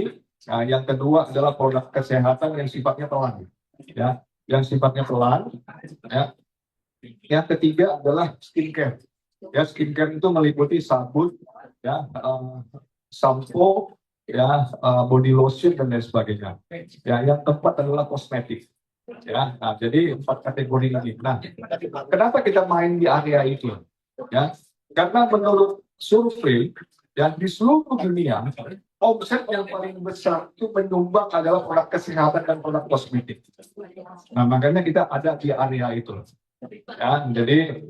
Nah, yang kedua adalah produk kesehatan yang sifatnya pelan. Ya, yang sifatnya pelan. Ya. Yang ketiga adalah skincare. Ya, skincare itu meliputi sabun, ya, sampo, ya, body lotion dan lain sebagainya. Ya, yang keempat adalah kosmetik. Ya, nah, jadi 4 kategori ini. Nah, kenapa kita main di area itu? Ya, karena menurut survei yang di seluruh dunia, omset yang paling besar itu menyumbang adalah produk kesehatan dan produk kosmetik. Nah, makanya kita ada di area itu. Ya, jadi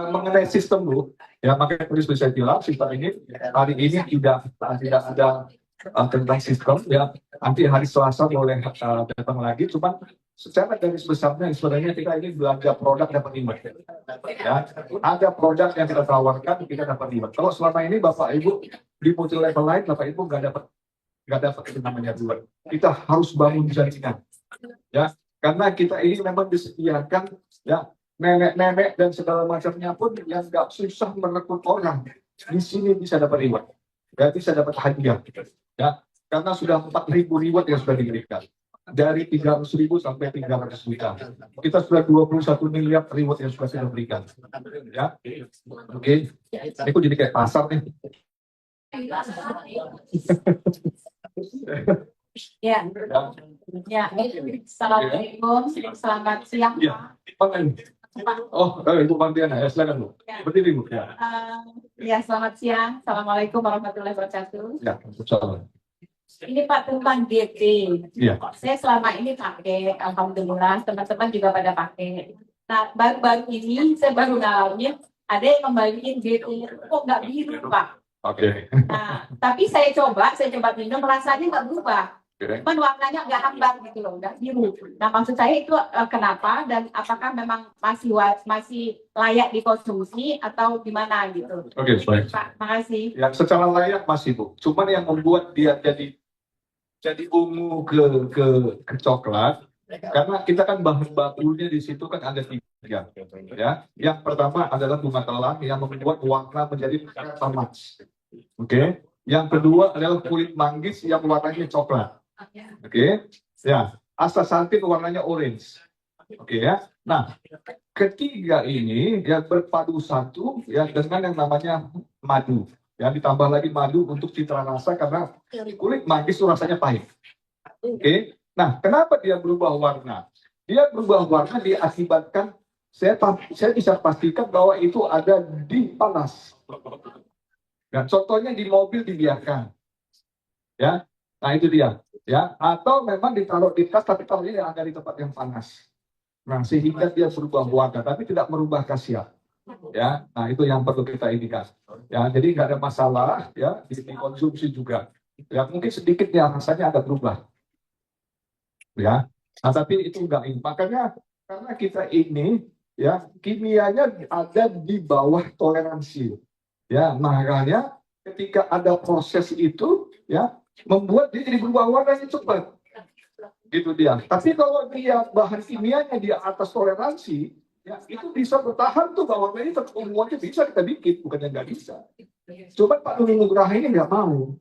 mengenai sistem Bu, ya makanya tadi saya bilang sistem ini hari ini tidak ada tentang sistem ya. Nanti hari Selasa boleh datang lagi, cuma secara garis besarnya sebenarnya kita ini belanja produk dapat reward. Ya, ada produk yang kita tawarkan kita dapat reward. Kalau selama ini Bapak Ibu di multi level lain Bapak Ibu nggak dapat itu namanya reward. Kita harus bangun jaringan. Ya, karena kita ini memang disediakan ya nenek-nenek dan segala macamnya pun yang nggak susah merekrut orang di sini bisa dapat reward. Ya, bisa dapat hadiah. Ya, karena sudah 4.000 reward yang sudah diberikan. Dari 300.000 sampai 300 juta. Kita sudah 21 miliar reward yang sudah kita berikan. Ya, oke. Ini kok jadi kayak pasar nih. Ya. Ya. Assalamualaikum. Selamat siang. Ya. Oh, Ibu Pantiana, ya silakan Bu. Berdiri Bu. Ya. Ya, selamat siang. Assalamualaikum warahmatullahi wabarakatuh. Ya, betul. Ini Pak tentang GT. Iya. Saya selama ini pakai, alhamdulillah teman-teman juga pada pakai. Nah, baru-baru ini saya baru ngalamin ada yang membagiin GT, kok nggak biru Pak. Oke. Nah, tapi saya coba minum, rasanya nggak berubah. Cuman warnanya nggak hambar gitu loh, nggak biru. Nah, maksud saya itu kenapa dan apakah memang masih layak dikonsumsi atau gimana gitu? Oke, baik. Pak, makasih. Ya, secara layak masih Bu. Cuman yang membuat dia jadi ungu ke coklat karena kita kan bahan bakunya di situ kan ada 3 ya. Yang pertama adalah bunga telang yang membuat warna menjadi emas. Oke. Yang kedua adalah kulit manggis yang warnanya coklat. Oke. Ya, astaxanthin warnanya orange. Oke ya. Nah, ketiga ini ya berpadu satu ya dengan yang namanya madu. Ya, ditambah lagi madu untuk citra rasa karena kulit manggis itu rasanya pahit. Oke. Nah, kenapa dia berubah warna? Dia berubah warna diakibatkan saya bisa pastikan bahwa itu ada di panas. Dan contohnya di mobil dibiarkan. Ya. Nah, itu dia. Ya, atau memang ditaruh di tas tapi taruhnya ada di tempat yang panas. Nah, sehingga dia berubah warna tapi tidak merubah khasiat. Ya, nah itu yang perlu kita indikan. Ya, jadi nggak ada masalah ya dikonsumsi juga. Ya, mungkin sedikit ya rasanya agak berubah. Ya, nah, tapi itu enggak ini. Makanya karena kita ini ya kimianya ada di bawah toleransi. Ya, makanya ketika ada proses itu ya membuat dia jadi berubah warnanya cepat. Gitu dia. Tapi kalau dia bahan kimianya di atas toleransi, ya itu bisa bertahan tuh bahwa ini semuanya bisa kita bikin, bukannya nggak bisa. Cuma Pak Nuni Nugraha ini nggak mau,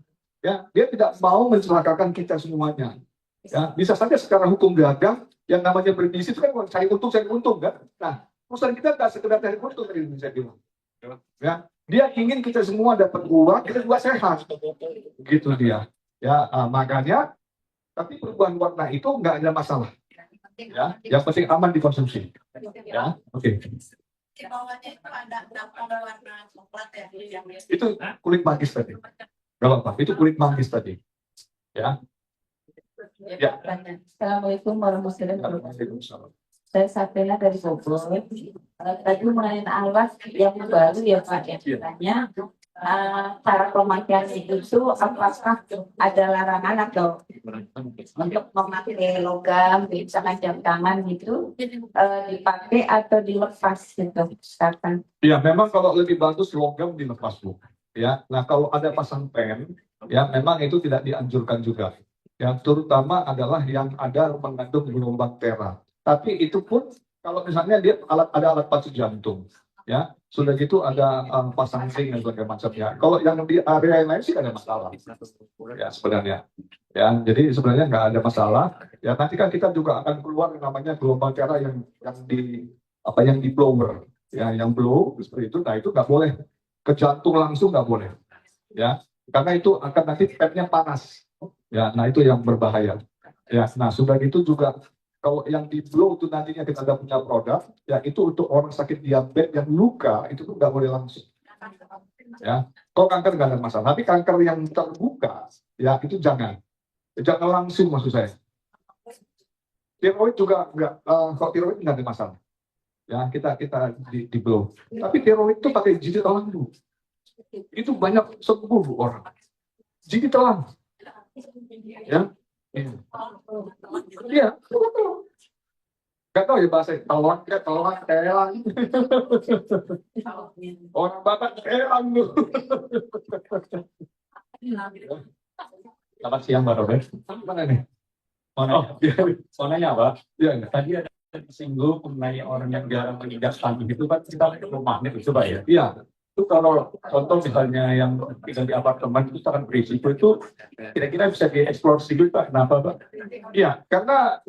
ya dia tidak mau mencelakakan kita semuanya. Ya bisa saja secara hukum dagang yang namanya berbisnis itu kan cari untung kan. Nah perusahaan kita nggak sekedar cari untung tadi saya bilang. Ya dia ingin kita semua dapat uang, kita juga sehat. Gitu dia. Ya makanya tapi perubahan warna itu nggak ada masalah. Ya, yang penting aman dikonsumsi. Ya, oke. Di bawahnya itu ada warna coklat ya. Itu kulit manggis tadi. Kalau apa? Itu kulit manggis tadi. Ya. Ya. Assalamualaikum warahmatullahi wabarakatuh. Saya Sabrina dari Bogor. Tadi mengenai alat yang baru ya Pak, yang katanya cara pemakaian itu apakah ada larangan atau untuk memakai logam, misalkan jam tangan gitu dipakai atau dilepas gitu misalkan. Ya, memang kalau lebih bagus logam dilepas Bu. Ya, nah kalau ada pasang pen, ya memang itu tidak dianjurkan juga. Yang terutama adalah yang ada mengandung gelombang tera. Tapi itu pun kalau misalnya dia ada alat pacu jantung, ya sudah gitu ada pasang ring dan sebagainya macamnya. Kalau yang di area yang lain sih ada masalah. Ya sebenarnya, ya jadi sebenarnya nggak ada masalah. Ya nanti kan kita juga akan keluar yang namanya gelombang tera yang di blower, ya yang blow seperti itu. Nah itu nggak boleh ke jantung langsung nggak boleh, ya karena itu akan nanti petnya panas. Ya, nah itu yang berbahaya. Ya, nah sudah gitu juga kalau yang di blow itu nantinya kita ada punya produk, ya itu untuk orang sakit diabetes yang luka itu tuh nggak boleh langsung. Ya, kalau kanker nggak ada masalah. Tapi kanker yang terbuka, ya itu jangan langsung maksud saya. Tiroid juga nggak, kalau tiroid nggak ada masalah. Ya kita di blow. Tapi tiroid itu pakai gigi telang dulu. Itu banyak sembuh orang. Gigi telang. Ya, iya. Gak tahu ya bahasa telang, telang. Orang Batak telang tuh. Selamat siang Mbak Robert. Mana nih? Oh, mau nanya apa? Iya. Tadi ada disinggung mengenai orang yang jarang menginjak tanah itu kan kita rumah nih coba ya. Iya. Itu kalau contoh misalnya yang tinggal di apartemen itu sangat berisiko itu kira-kira bisa dieksplor sedikit Pak, kenapa Pak? Iya, karena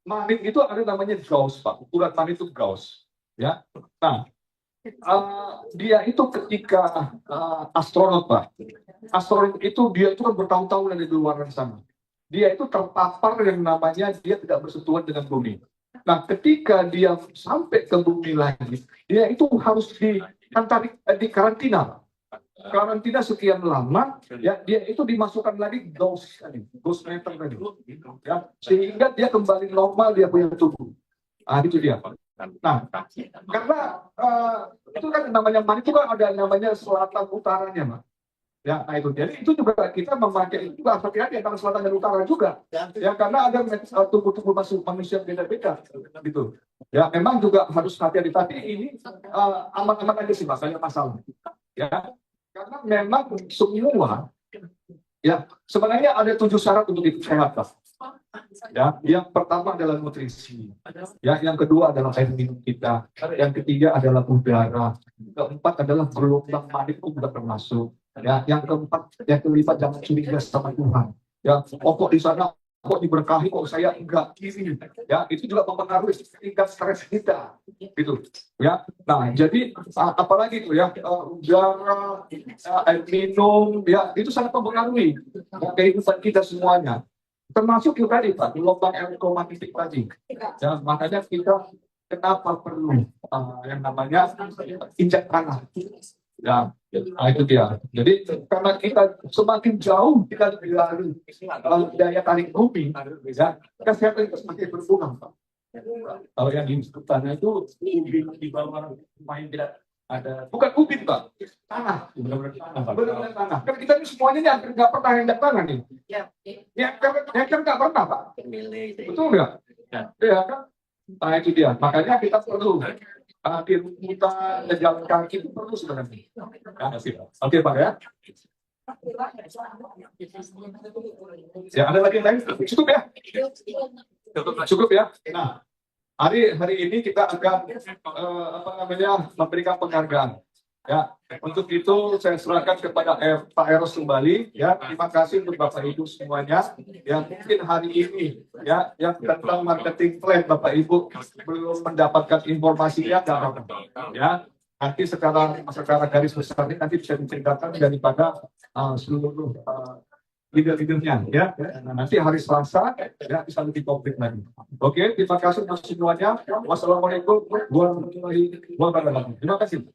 manit itu ada namanya Gauss Pak. Ukuran manit itu Gauss. Ya. Nah, dia itu ketika astronot Pak. Astronot itu dia itu kan bertahun-tahun ada di luar sana. Dia itu terpapar yang namanya dia tidak bersentuhan dengan bumi. Nah, ketika dia sampai ke bumi lagi, dia itu harus di karantina. Karantina sekian lama, ya dia itu dimasukkan lagi Gauss meter tadi, ya sehingga dia kembali normal dia punya tubuh. Itu dia. Nah, karena itu kan namanya manit itu kan ada namanya selatan utaranya, Pak. Ya, nah itu jadi itu juga kita memakai itu juga hati-hati antara selatan dan utara juga. Ya, karena ada tubuh-tubuh manusia beda-beda gitu. Ya, memang juga harus hati-hati. Tapi ini aman-aman aja sih, Mas, banyak masalah. Ya, karena memang semua ya sebenarnya ada 7 syarat untuk hidup sehat, Pak. Ya, yang pertama adalah nutrisi. Ya, yang kedua adalah air minum kita. Yang ketiga adalah udara. Keempat adalah gelombang manit itu juga termasuk. Ya, yang keempat, yang kelima jangan curiga sama Tuhan. Ya, pokok di sana kok diberkahi kok saya enggak gini, ya itu juga mempengaruhi tingkat stres kita, gitu, ya. Nah, jadi apalagi itu ya udara, air minum, ya itu sangat mempengaruhi kehidupan kita semuanya, termasuk itu tadi Pak, gelombang elektromagnetik tadi. Ya, makanya kita kenapa perlu yang namanya injak tanah. Ya, nah itu dia. Jadi karena kita semakin jauh kita dari daya tarik bumi, ya, kesehatan kita semakin berkurang, Pak. Kalau yang di tanah itu ubin di bawah main tidak ada, bukan ubin Pak, tanah, benar-benar tanah. Kan kita ini semuanya ini hampir nggak pernah injak tanah nih. Ya kan nggak pernah Pak. Betul nggak? Ya kan. Nah itu dia. Makanya kita perlu di kita jalan kaki itu perlu sebenarnya. Oke Pak ya. Ya ada lagi yang lain? Cukup ya? Cukup ya. Nah hari ini kita akan memberikan penghargaan. Ya, untuk itu saya serahkan kepada Pak Eros kembali. Ya, terima kasih untuk Bapak Ibu semuanya. Ya, mungkin hari ini ya yang tentang marketing plan Bapak Ibu belum mendapatkan informasinya, ya. Nanti secara garis besar ini nanti bisa diceritakan daripada seluruh leader-leadernya, ya. Nah, nanti hari Selasa ya bisa lebih komplit lagi. Oke, terima kasih untuk semuanya. Wassalamualaikum warahmatullahi wabarakatuh. Terima kasih.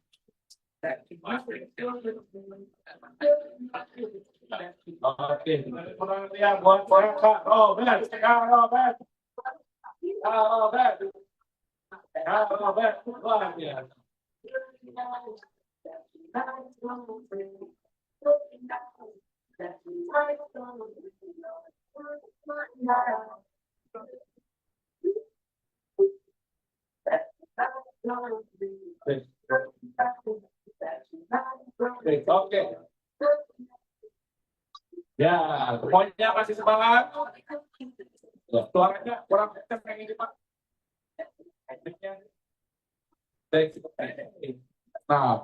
Oke, ya buat Kak Robert, Kak Robert, Kak Robert, Kak Robert, luar biasa. Oke. Ya, semuanya masih semangat. Suaranya kurang kencang yang ini, Pak. Nah,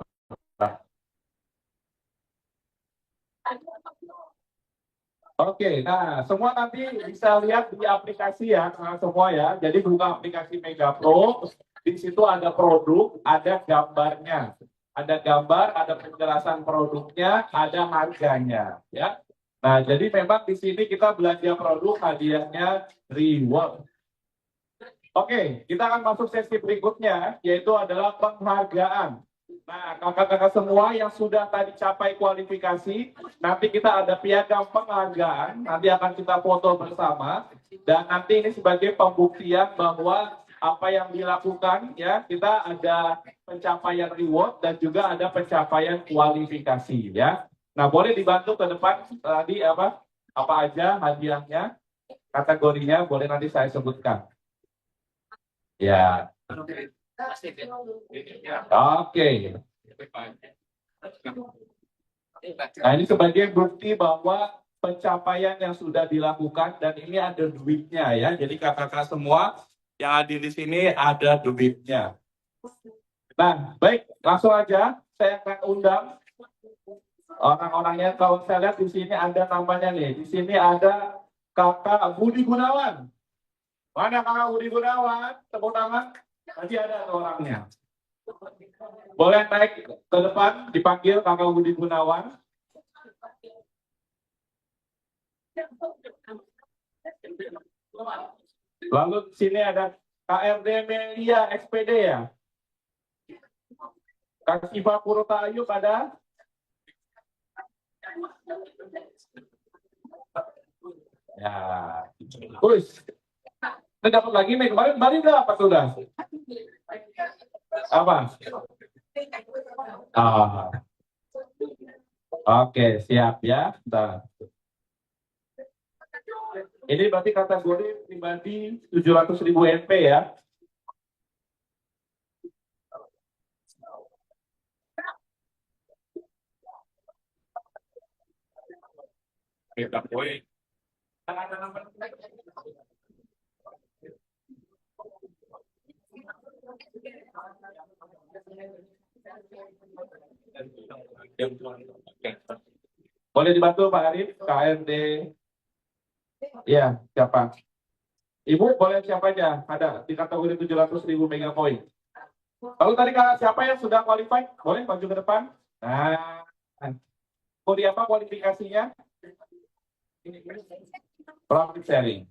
oke, nah semua nanti bisa lihat di aplikasi ya, semua ya. Jadi buka aplikasi Mega Pro, di situ ada produk, ada gambarnya, ada gambar, ada penjelasan produknya, ada harganya, ya. Nah, jadi memang di sini kita belanja produk, hadiahnya reward. Oke, kita akan masuk sesi berikutnya, yaitu adalah penghargaan. Nah, kakak-kakak semua yang sudah tadi capai kualifikasi, nanti kita ada piagam penghargaan, nanti akan kita foto bersama, dan nanti ini sebagai pembuktian bahwa apa yang dilakukan, ya, kita ada pencapaian reward dan juga ada pencapaian kualifikasi, ya. Nah, boleh dibantu ke depan tadi apa aja hadiahnya, kategorinya, boleh nanti saya sebutkan. Ya. Oke. Nah, ini sebagai bukti bahwa pencapaian yang sudah dilakukan dan ini ada duitnya ya. Jadi kakak-kakak semua yang hadir di sini ada duitnya. Nah, baik, langsung aja saya akan undang orang-orangnya. Kalau saya lihat di sini ada namanya nih. Di sini ada Kakak Budi Gunawan. Mana Kakak Budi Gunawan? Tepuk tangan. Nanti ada orangnya. Boleh naik ke depan, dipanggil Kakak Budi Gunawan. Lalu di sini ada KRD Melia SPD ya. Kak Siva Purutayu pada ya. Terus kita dapat lagi nih, kemarin berapa sudah? Apa? Oke, siap ya. Bentar. Ini berarti kategori pribadi 700.000 NP ya. Boleh dibantu Pak Arif, KRD Iya, siapa? Ibu boleh siapa aja? Ada di kategori 700.000 mega poin. Lalu tadi siapa yang sudah qualified? Boleh maju ke depan. Nah, kode apa kualifikasinya? Profit sharing.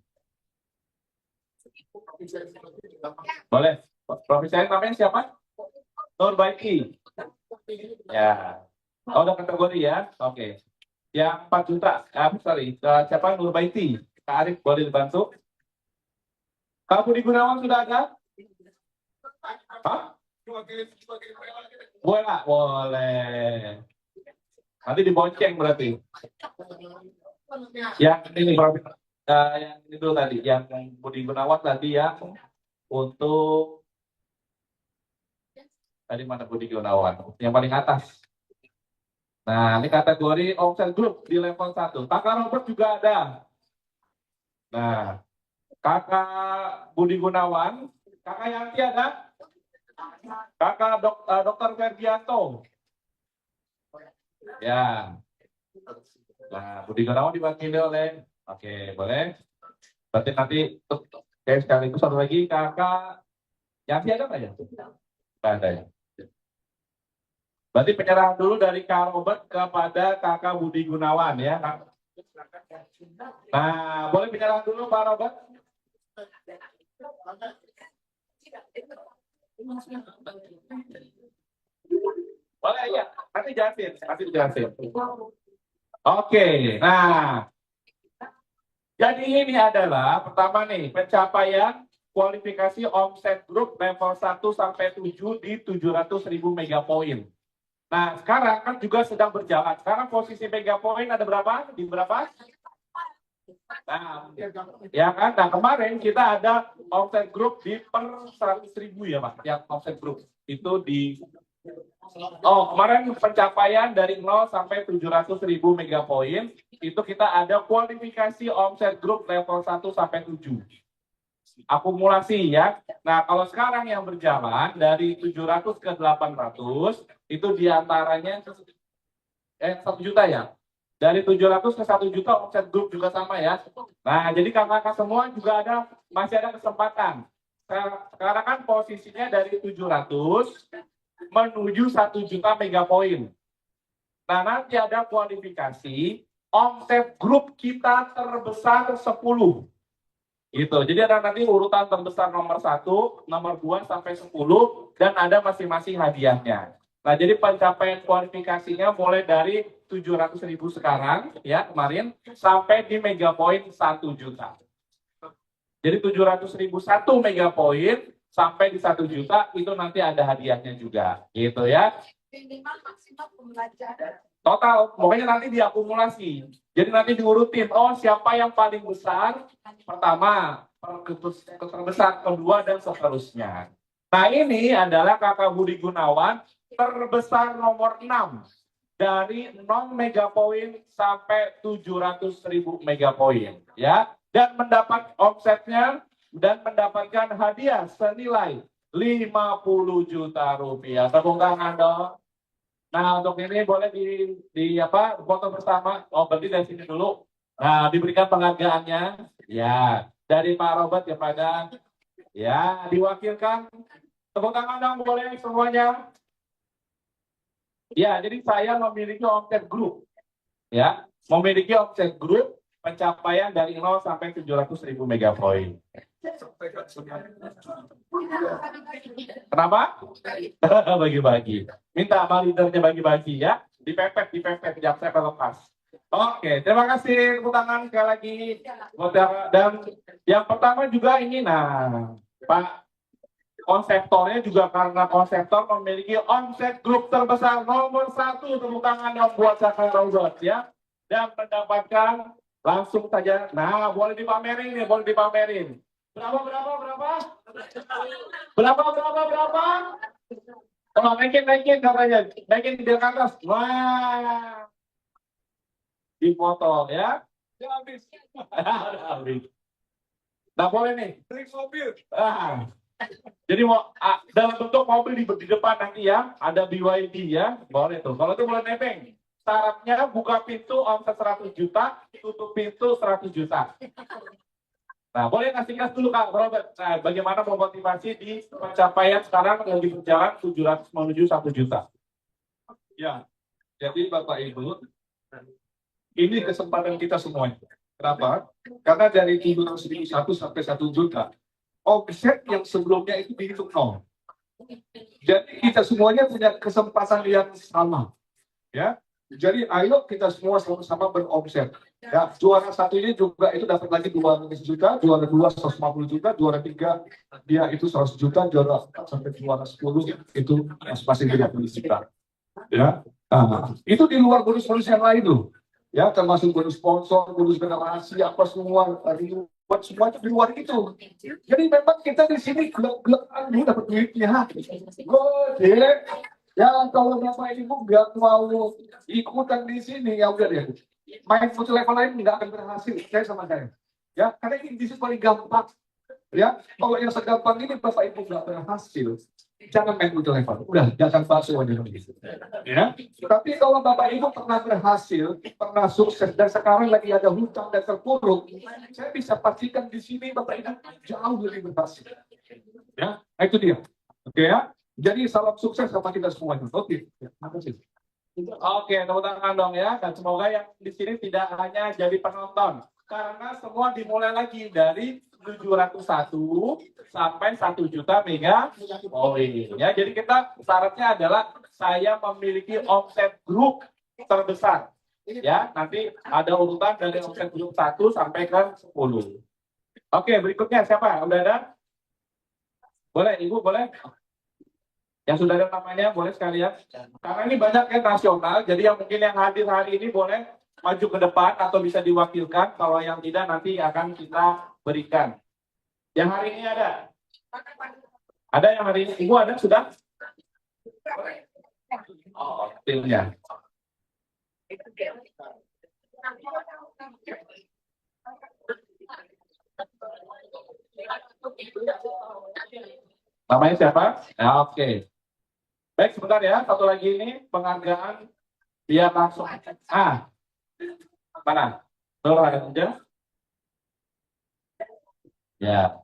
Boleh. Profit sharing namanya siapa? Nurbaiki. Ya. Oh, udah kategori ya? Oke. Yang 4 juta. Siapa? Nurbaiti. Kak Arif boleh dibantu? Kak Budi Gunawan sudah ada? Hah? Boleh, boleh. Nanti dibonceng berarti. Yang ini berarti yang ini dulu tadi, yang Budi Gunawan tadi yang untuk tadi mana Budi Gunawan? Yang paling atas. Nah, ini kategori omset group di level 1. Kakak Robert juga ada. Nah, Kakak Budi Gunawan, Kakak Yanti ada? Kakak Dokter Ferdianto. Ya. Nah, Budi Gunawan diwakili oleh, oke, boleh. Berarti nanti, oke, sekaligus satu lagi, Kakak Yanti ada nggak ya? Nggak ada ya. Berarti penyerahan dulu dari Kak Robert kepada Kakak Budi Gunawan ya. Nah, boleh penyerahan dulu Pak Robert? Boleh ya, nanti jelasin. Oke, nah. Jadi ini adalah pertama nih, pencapaian kualifikasi omset grup level 1 sampai 7 di 700.000 mega poin. Nah, sekarang kan juga sedang berjalan. Sekarang posisi mega poin ada berapa? Di berapa? Nah, ya kan? Nah, kemarin kita ada omset grup di per 100.000 ya, Pak. Yang omset grup itu di kemarin pencapaian dari 0 sampai 700.000 mega poin itu kita ada kualifikasi omset grup level 1 sampai 7. Akumulasi ya. Nah, kalau sekarang yang berjalan dari 700 ke 800 itu diantaranya 1 juta ya. Dari 700 ke 1 juta omset grup juga sama ya. Nah, jadi kakak-kakak semua juga masih ada kesempatan. Sekarang kan posisinya dari 700 menuju 1 juta mega poin. Nah, nanti ada kualifikasi omset grup kita terbesar 10. Gitu. Jadi ada nanti urutan terbesar nomor 1, nomor 2 sampai 10 dan ada masing-masing hadiahnya. Nah, jadi pencapaian kualifikasinya mulai dari 700.000 sekarang ya kemarin sampai di mega poin 1 juta. Jadi 700.000 1 mega poin sampai di 1 juta itu nanti ada hadiahnya juga, gitu ya. Minimal maksimal pembelajaran. Total, pokoknya nanti diakumulasi. Jadi nanti diurutin, siapa yang paling besar pertama, terbesar kedua dan seterusnya. Nah, ini adalah Kakak Budi Gunawan terbesar nomor 6 dari 0 mega poin sampai 700.000 mega poin, ya. Dan mendapat omsetnya dan mendapatkan hadiah senilai 50 juta rupiah. Tepuk tangan dong. Nah, untuk ini boleh foto bersama. Berarti dari sini dulu. Nah, diberikan penghargaannya. Ya, dari Pak Robert kepada diwakilkan. Tepuk tangan dong boleh semuanya. Ya, jadi saya memiliki omset grup. Ya, memiliki omset grup pencapaian dari 0 sampai 700.000 mega poin. Kenapa? Bagi-bagi. Minta sama leadernya bagi-bagi ya. Dipepet, jangan sampai lepas. Oke, terima kasih. Tepuk tangan sekali lagi. Dan yang pertama juga ini, Pak konseptornya juga karena konseptor memiliki omset grup terbesar nomor 1. Tepuk tangan yang buat Kakak Robert ya. Dan mendapatkan langsung saja. Nah, boleh dipamerin nih, boleh dipamerin. Berapa? Naikin katanya. Naikin di atas. Wah. Dipotong ya. Udah habis. Nah, boleh nih. Beli mobil. Jadi dalam bentuk mobil di depan nanti ya. Ada BYD ya. Boleh tuh. Kalau itu boleh nebeng. Syaratnya buka pintu omset 100 juta, tutup pintu 100 juta. Nah, boleh kasih gas dulu Kak Robert. Nah, bagaimana memotivasi di pencapaian sekarang lagi berjalan 700 menuju 1 juta. Ya, jadi Bapak Ibu, ini kesempatan kita semuanya. Kenapa? Karena dari 700.001 sampai 1 juta, omset yang sebelumnya itu dihitung nol. Jadi kita semuanya punya kesempatan yang sama. Ya, jadi ayo kita semua sama-sama beromset. Ya, juara satunya juga itu dapat lagi 200 juta, juara 2 150 juta, juara 3 dia itu 100 juta, juara 4 sampai juara 10 itu masing-masing 30 juta. Ya, itu di luar bonus-bonus yang lain loh. Ya, termasuk bonus sponsor, bonus generasi, apa semua, reward semua itu di luar itu. Jadi memang kita di sini gelap-gelapan dulu dapat duitnya. Gede. Ya, kalau Bapak Ibu nggak mau ikutan di sini, ya udah deh. Main multi level lain nggak akan berhasil, saya sama saya. Ya, karena ini bisnis paling gampang. Ya, kalau yang segampang ini Bapak Ibu nggak berhasil, jangan main multi level. Udah, jangan bakso aja gitu. Ya, tapi kalau Bapak Ibu pernah berhasil, pernah sukses dan sekarang lagi ada hutang dan terpuruk, saya bisa pastikan di sini Bapak Ibu jauh lebih berhasil. Ya, nah itu dia. Oke ya. Jadi salam sukses sama kita semuanya. Oke, ya, makasih. Oke, tepuk tangan dong ya. Dan semoga yang di sini tidak hanya jadi penonton. Karena semua dimulai lagi dari 701 sampai 1 juta mega poin. Ya, jadi kita syaratnya adalah saya memiliki omset grup terbesar. Ya, nanti ada urutan dari omset grup 1 sampai ke 10. Oke, berikutnya siapa? Udah ada? Boleh, Ibu, boleh? Yang sudah ada namanya boleh sekalian. Karena ini banyak yang nasional, jadi yang mungkin yang hadir hari ini boleh maju ke depan atau bisa diwakilkan. Kalau yang tidak nanti akan kita berikan. Yang hari ini ada? Ada yang hari ini? Ibu ada sudah? Oh, timnya. Namanya siapa? Ya, oke. Baik, sebentar ya. Satu lagi ini penghargaan biar langsung. Mana? Tuh ada aja. Ya,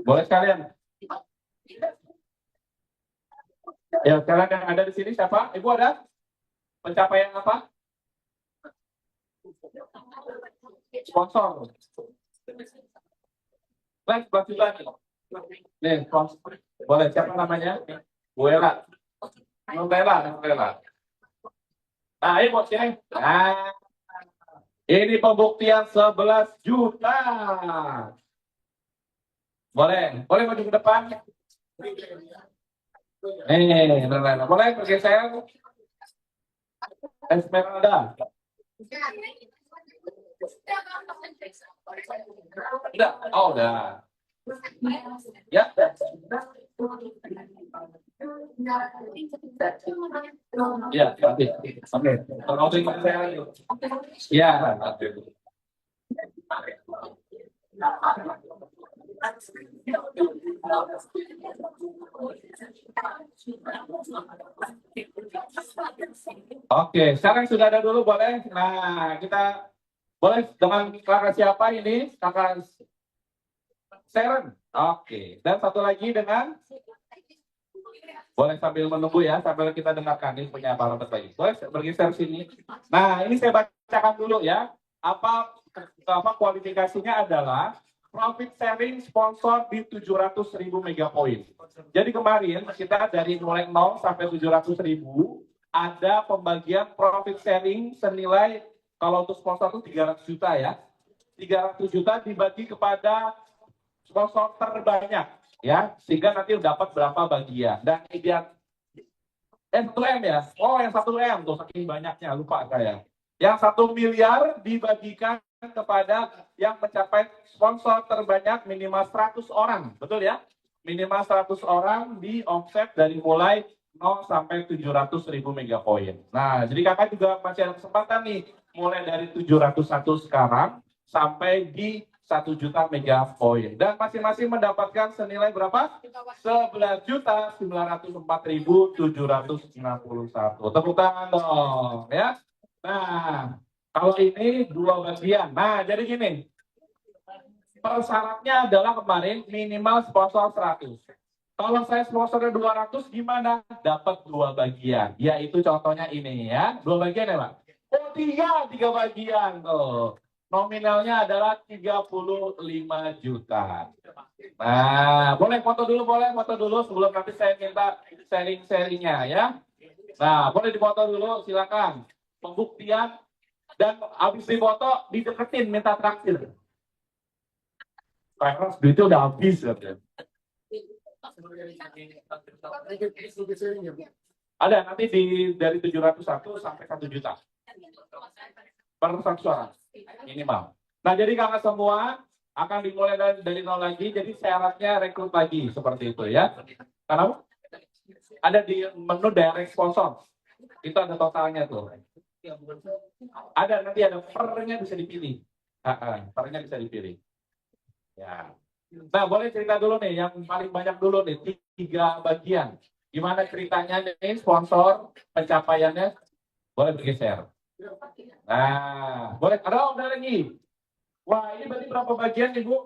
boleh sekalian. Ya, sekarang yang ada di sini siapa? Ibu ada? Pencapaian apa? Sponsor. Like, buat juga nih. Nih, sponsor. Boleh, siapa namanya? Bu Ella. Nutella. Nah, ini buat sini. Nah, ini pembuktian 11 juta. Boleh maju ke depan. Boleh bergeser. Esmeralda. Udah, udah. Ya. Ya, nanti. Oke. Kalau saya lagi. Ya. Oke, sekarang sudah ada dulu boleh. Nah, kita boleh dengan kakak siapa ini? Kakak Sharon. Oke, dan satu lagi dengan boleh sambil menunggu ya, sambil kita dengarkan ini punya Pak Robert lagi. Boleh bergeser sini. Nah, ini saya bacakan dulu ya. Apa kualifikasinya adalah profit sharing sponsor di 700.000 mega poin. Jadi kemarin kita dari mulai 0 sampai 700.000 ada pembagian profit sharing senilai kalau untuk sponsor itu 300 juta ya. 300 juta dibagi kepada sponsor terbanyak ya, sehingga nanti dapat berapa bagian. Dan ideal 1M ya. Oh, yang 1M tuh saking banyaknya lupa saya. Yang 1 miliar dibagikan kepada yang mencapai sponsor terbanyak minimal 100 orang. Betul ya? Minimal 100 orang di omset dari mulai 0 sampai 700.000 mega poin. Nah, jadi kakak juga masih ada kesempatan nih. Mulai dari 701 sekarang sampai di 1 juta mega poin. Dan masing-masing mendapatkan senilai berapa? 11.904.761. Tepuk tangan dong ya. Nah, kalau ini 2 bagian. Nah, jadi gini. Persyaratnya adalah kemarin minimal sponsor 100. Kalau saya sponsornya 200 gimana? Dapat 2 bagian. Yaitu contohnya ini ya. 2 bagian ya, Pak? Oh, 3 bagian tuh. Nominalnya adalah 35 juta. Nah, boleh foto dulu sebelum nanti saya minta sharing-sharingnya ya. Nah, boleh difoto dulu, silakan. Pembuktian dan habis difoto dideketin minta traktir. Karena duitnya udah habis katanya. Ada nanti dari 701 sampai 1 juta per satu suara minimal. Nah, jadi kakak semua akan dimulai dari nol lagi. Jadi syaratnya rekrut lagi seperti itu ya. Kenapa? Ada di menu direct sponsor. Itu ada totalnya tuh. Ada nanti ada pernya bisa dipilih. Pernya bisa dipilih. Ya. Nah, boleh cerita dulu nih yang paling banyak dulu nih 3 bagian. Gimana ceritanya nih sponsor pencapaiannya? Boleh bergeser. Nah, boleh. Ada lagi. Wah, ini berarti berapa bagian Ibu?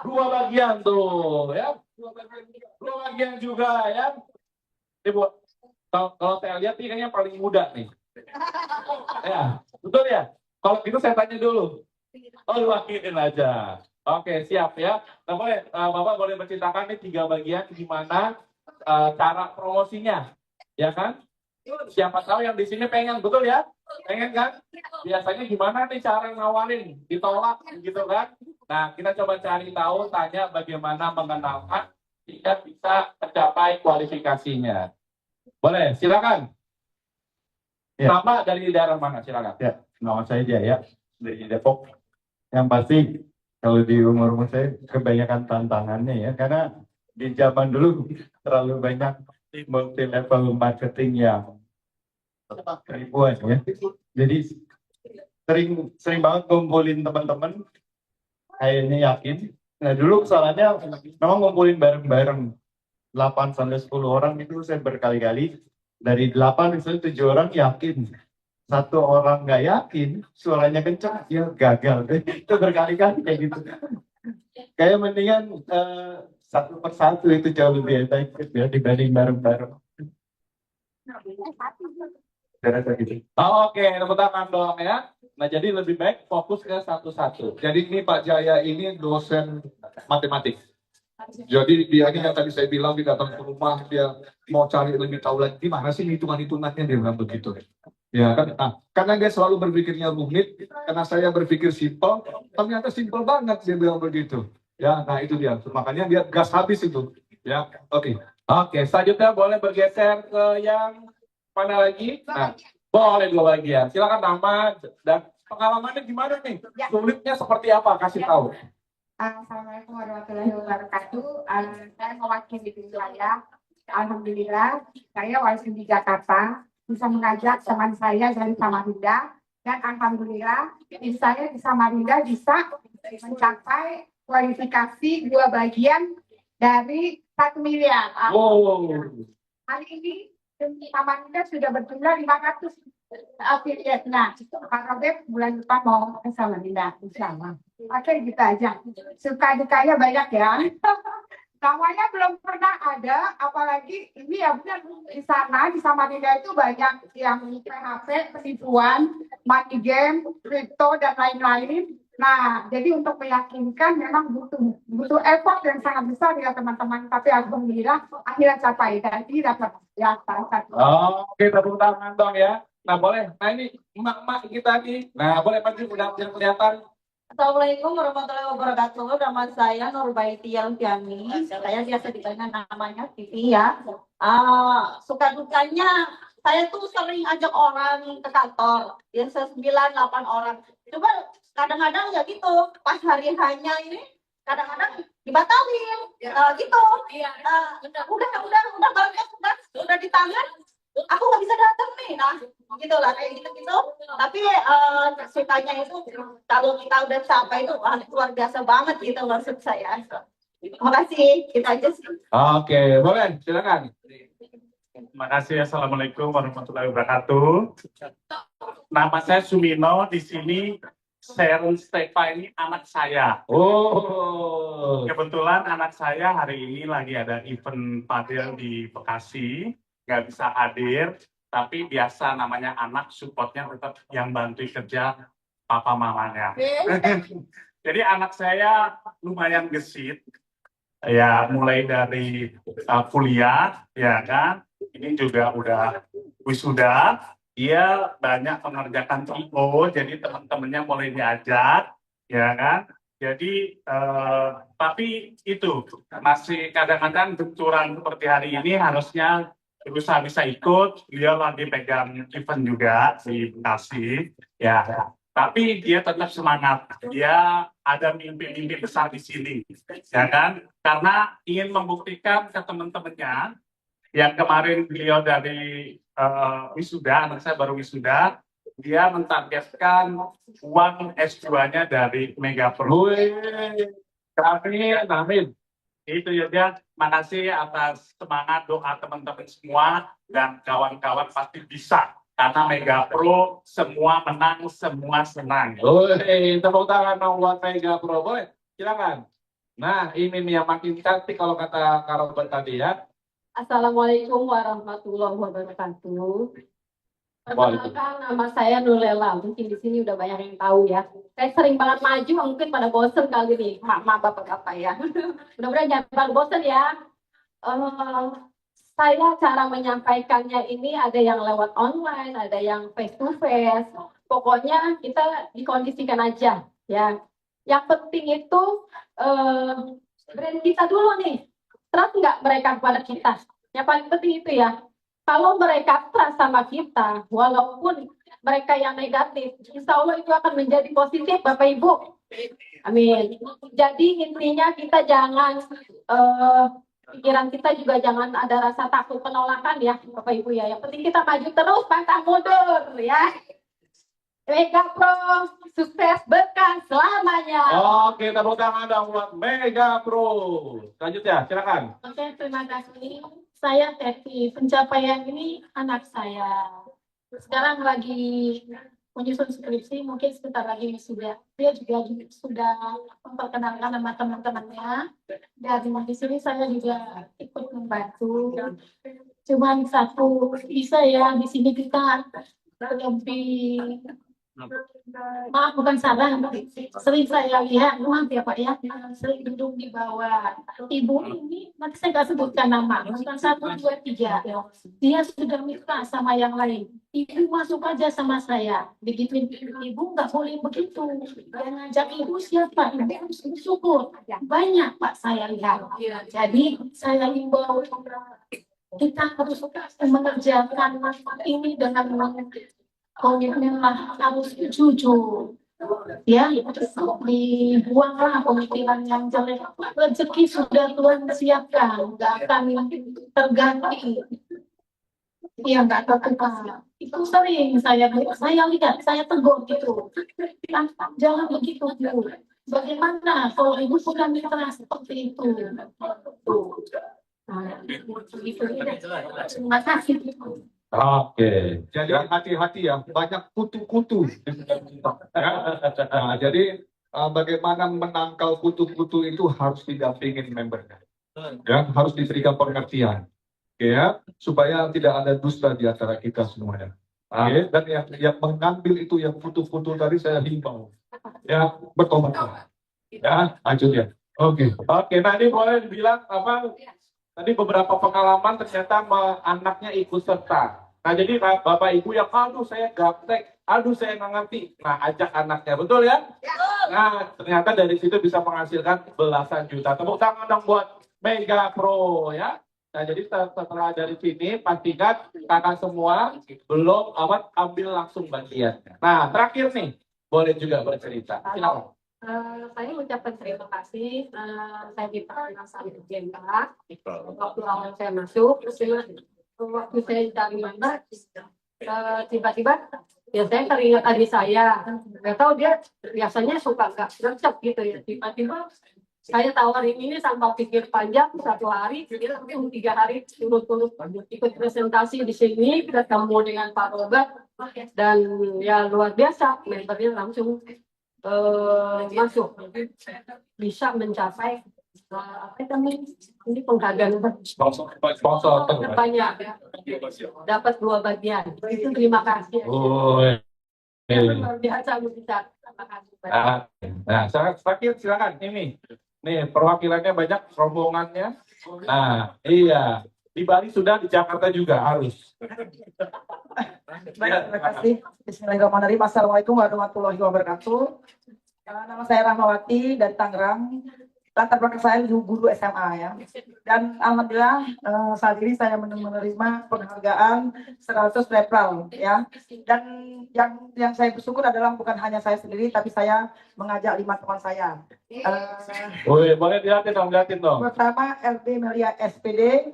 2 bagian tuh, ya. 2 bagian juga ya. Ibu, kalau saya lihat ini kayaknya paling muda nih. Ya, betul ya? Kalau gitu saya tanya dulu. Oh, diwakilin aja. Oke, siap ya. Nah, boleh, Bapak boleh menceritakan nih 3 bagian gimana cara promosinya, ya kan? Siapa tahu yang di sini pengen, betul ya? Pengen kan? Biasanya gimana nih cara nawarin? Ditolak gitu kan? Nah, kita coba cari tahu, tanya bagaimana mengenalkan jika bisa mencapai kualifikasinya. Boleh, silakan. Ya. Nama dari daerah mana? Silakan. Ya, nama saya Jaya dari Depok. Yang pasti kalau di umur saya kebanyakan tantangannya ya, karena di zaman dulu terlalu banyak multi level marketing yang ribuan ya. Jadi sering banget kumpulin teman-teman, kayaknya yakin. Nah, dulu kesalahannya memang ngumpulin bareng-bareng 8 sampai 10 orang itu saya berkali-kali. Dari 8 misalnya 7 orang yakin. 1 orang nggak yakin, suaranya kencang, ya gagal. Itu berkali-kali kayak gitu. Kayak mendingan 1 per 1 itu jauh lebih efektif ya dibanding bareng-bareng. Saya rasa gitu. Oke, tepuk tangan dong ya. Nah, jadi lebih baik fokus ke satu-satu. Jadi ini Pak Jaya ini dosen matematik. Jadi dia ini yang tadi saya bilang dia datang ke rumah, dia mau cari lebih tahu lagi gimana sih hitungan-hitungannya, dia bilang begitu. Ya kan, nah, karena dia selalu berpikirnya rumit, karena saya berpikir simpel, ternyata simpel banget dia bilang begitu. Ya, nah itu dia. Makanya dia gas habis itu. Ya, oke. Oke, selanjutnya boleh bergeser ke yang mana lagi? Nah, boleh 2 bagian. Silakan nama dan pengalamannya gimana nih? Ya. Sulitnya seperti apa? Kasih tahu. Assalamualaikum warahmatullahi wabarakatuh. Saya mewakili diri saya. Alhamdulillah, saya wali di Jakarta bisa mengajak teman saya dari Samarinda, dan alhamdulillah saya di Samarinda bisa mencapai kualifikasi 2 bagian dari 1 miliar. Wow. Hari ini Samarinda sudah berjumlah 500 affiliate. Nah, Pak Robert bulan depan mau ke Samarinda, insya Allah. Oke, gitu aja. Suka dukanya banyak ya. Namanya belum pernah ada, apalagi ini ya benar di sana di Samarinda itu banyak yang PHP, penipuan, money game, crypto dan lain-lain. Nah, jadi untuk meyakinkan memang butuh effort yang sangat besar ya teman-teman. Tapi alhamdulillah akhirnya capai dan dapat ya salah satu. Oke, tepuk tangan dong ya. Nah, boleh. Nah, ini emak-emak kita nih. Nah, boleh maju udah kelihatan. Assalamualaikum warahmatullahi wabarakatuh. Nama saya Nurbaiti Alfiani. Saya biasa dipanggil namanya Vivi ya. Suka dukanya saya tuh sering ajak orang ke kantor. Biasa 9-8 orang. Coba kadang-kadang ya gitu. Pas hari hanya ini kadang-kadang dibatalin. Gitu. Udah banyak udah di tangan. Aku nggak bisa datang nih, nah gitu lah kayak gitu. Tapi sukanya itu kalau kita udah sampai itu luar biasa banget gitu maksud saya. Terima kasih, kita aja sih. Oke, boleh, silakan. Terima kasih. Assalamualaikum warahmatullahi wabarakatuh. Nama saya Sumino, di sini Sharon Stefa ini anak saya. Oh, Kebetulan anak saya hari ini lagi ada event padel di Bekasi, nggak bisa hadir, tapi biasa namanya anak supportnya tetap yang bantu kerja papa mamanya. Jadi anak saya lumayan gesit, ya mulai dari kuliah, ya kan. Ini juga udah wisuda, dia banyak mengerjakan TO, jadi teman-temannya mulai diajak, ya kan. Jadi, tapi itu masih kadang-kadang benturan seperti hari ini harusnya berusaha bisa ikut. Dia lagi pegang event juga di Bekasi, ya. Tapi dia tetap semangat. Dia ada mimpi-mimpi besar di sini, ya kan? Karena ingin membuktikan ke teman-temannya yang kemarin beliau dari wisuda, anak saya baru wisuda, dia mentargetkan uang S2-nya dari Mega Pro. amin, amin. Itu ya dia. Makasih atas semangat doa teman-teman semua dan kawan-kawan pasti bisa. Karena Mega Pro semua menang, semua senang. Woi, tepuk tangan dong buat Mega Pro, boleh? Silakan. Nah, ini nih yang makin cantik kalau kata Kak Robert tadi ya. Assalamualaikum warahmatullahi wabarakatuh. Waalaikumsalam. Perkenalkan, nama saya Nulela. Mungkin di sini udah banyak yang tahu ya. Saya sering banget maju, mungkin pada bosen kali nih, mak bapak-bapak ya. Mudah-mudahan jangan terlalu bosen ya. Saya cara menyampaikannya ini ada yang lewat online, ada yang face to face. Pokoknya kita dikondisikan aja ya. Yang penting itu brand kita dulu nih. Trust nggak mereka kepada kita? Yang paling penting itu ya. Kalau mereka trust sama kita, walaupun mereka yang negatif, insya Allah itu akan menjadi positif, Bapak Ibu. Amin. Jadi intinya kita jangan pikiran kita juga jangan ada rasa takut penolakan ya, Bapak Ibu ya. Yang penting kita maju terus, pantang mundur ya. Mega Pro, sukses berkah selamanya. Oke, tepuk tangan dong buat Mega Pro. Selanjutnya, silakan. Oke, terima kasih. Saya Teti. Pencapaian ini anak saya. Sekarang lagi menyusun skripsi, mungkin sebentar lagi wisuda. Dia juga sudah memperkenalkan sama teman-temannya. Dan di sini saya juga ikut membantu. Cuman satu bisa ya, di sini kita lebih maaf bukan salah, sering saya lihat, maaf ya Pak ya, sering duduk di bawah ibu ini, nanti saya nggak sebutkan nama, bukan 1, 2, 3, dia sudah mitra sama yang lain, ibu masuk aja sama saya, begitu ibu nggak boleh begitu, yang ngajak ibu siapa, ibu harus bersyukur, banyak Pak saya lihat, jadi saya himbau kita harus mengerjakan ini dengan komitmen lah, harus jujur ya, dibuanglah pemikiran yang jelek. Rezeki sudah Tuhan siapkan, nggak akan terganti, ya nggak tertukar. Itu sering saya lihat, saya tegur gitu, jangan begitu Bu. Bagaimana kalau ibu punya mitra seperti itu? Nah, itu. Terima kasih. Oke, jadi hati-hati ya, banyak kutu-kutu. Nah, jadi bagaimana menangkal kutu-kutu itu harus didampingin membernya, ya, harus diberikan pengertian, oke ya, supaya tidak ada dusta di antara kita semuanya. Oke, dan yang mengambil itu yang kutu-kutu tadi saya himbau, ya bertobat, ya lanjut ya. Oke, nah ini boleh dibilang apa? Tadi beberapa pengalaman ternyata anaknya ikut serta. Nah jadi Bapak Ibu yang aduh saya gaptek, aduh saya nggak ngerti. Nah ajak anaknya, betul ya? Nah ternyata dari situ bisa menghasilkan belasan juta. Tepuk tangan dong buat Mega Pro ya. Nah jadi setelah dari sini pastikan kakak semua belum amat ambil langsung bagian. Nah terakhir nih boleh juga bercerita. Silakan. Saya mengucapkan terima kasih. Saya diperkenalkan sama Jenderal. Waktu awal saya masuk, waktu saya dari mana, tiba-tiba ya saya teringat adik saya. Nggak tahu dia biasanya suka nggak gercep gitu ya. Tiba-tiba Saya tawarin ini tanpa pikir panjang, 1 hari, dia langsung 3 hari turut-turut ikut presentasi di sini, ketemu dengan Pak Robert, dan ya luar biasa, membernya langsung masuk, bisa mencapai apa namanya, ini penghargaan Sponsor. terbanyak, dapat 2 bagian. Itu terima kasih. Oh, Luar biasa, bisa. Terima kasih. nah, silakan ini. Nih, perwakilannya banyak, rombongannya. Nah, iya. Di Bali sudah, di Jakarta juga harus. Baik, terima kasih. Bismillahirrahmanirrahim. Assalamualaikum warahmatullahi wabarakatuh. Nama saya Rahmawati dari Tangerang. Latar belakang saya guru SMA ya. Dan alhamdulillah saat ini saya menerima penghargaan 100 referral ya. Dan yang saya bersyukur adalah bukan hanya saya sendiri, tapi saya mengajak 5 teman saya. Boleh dilihatin dong. Pertama LB Melia SPD.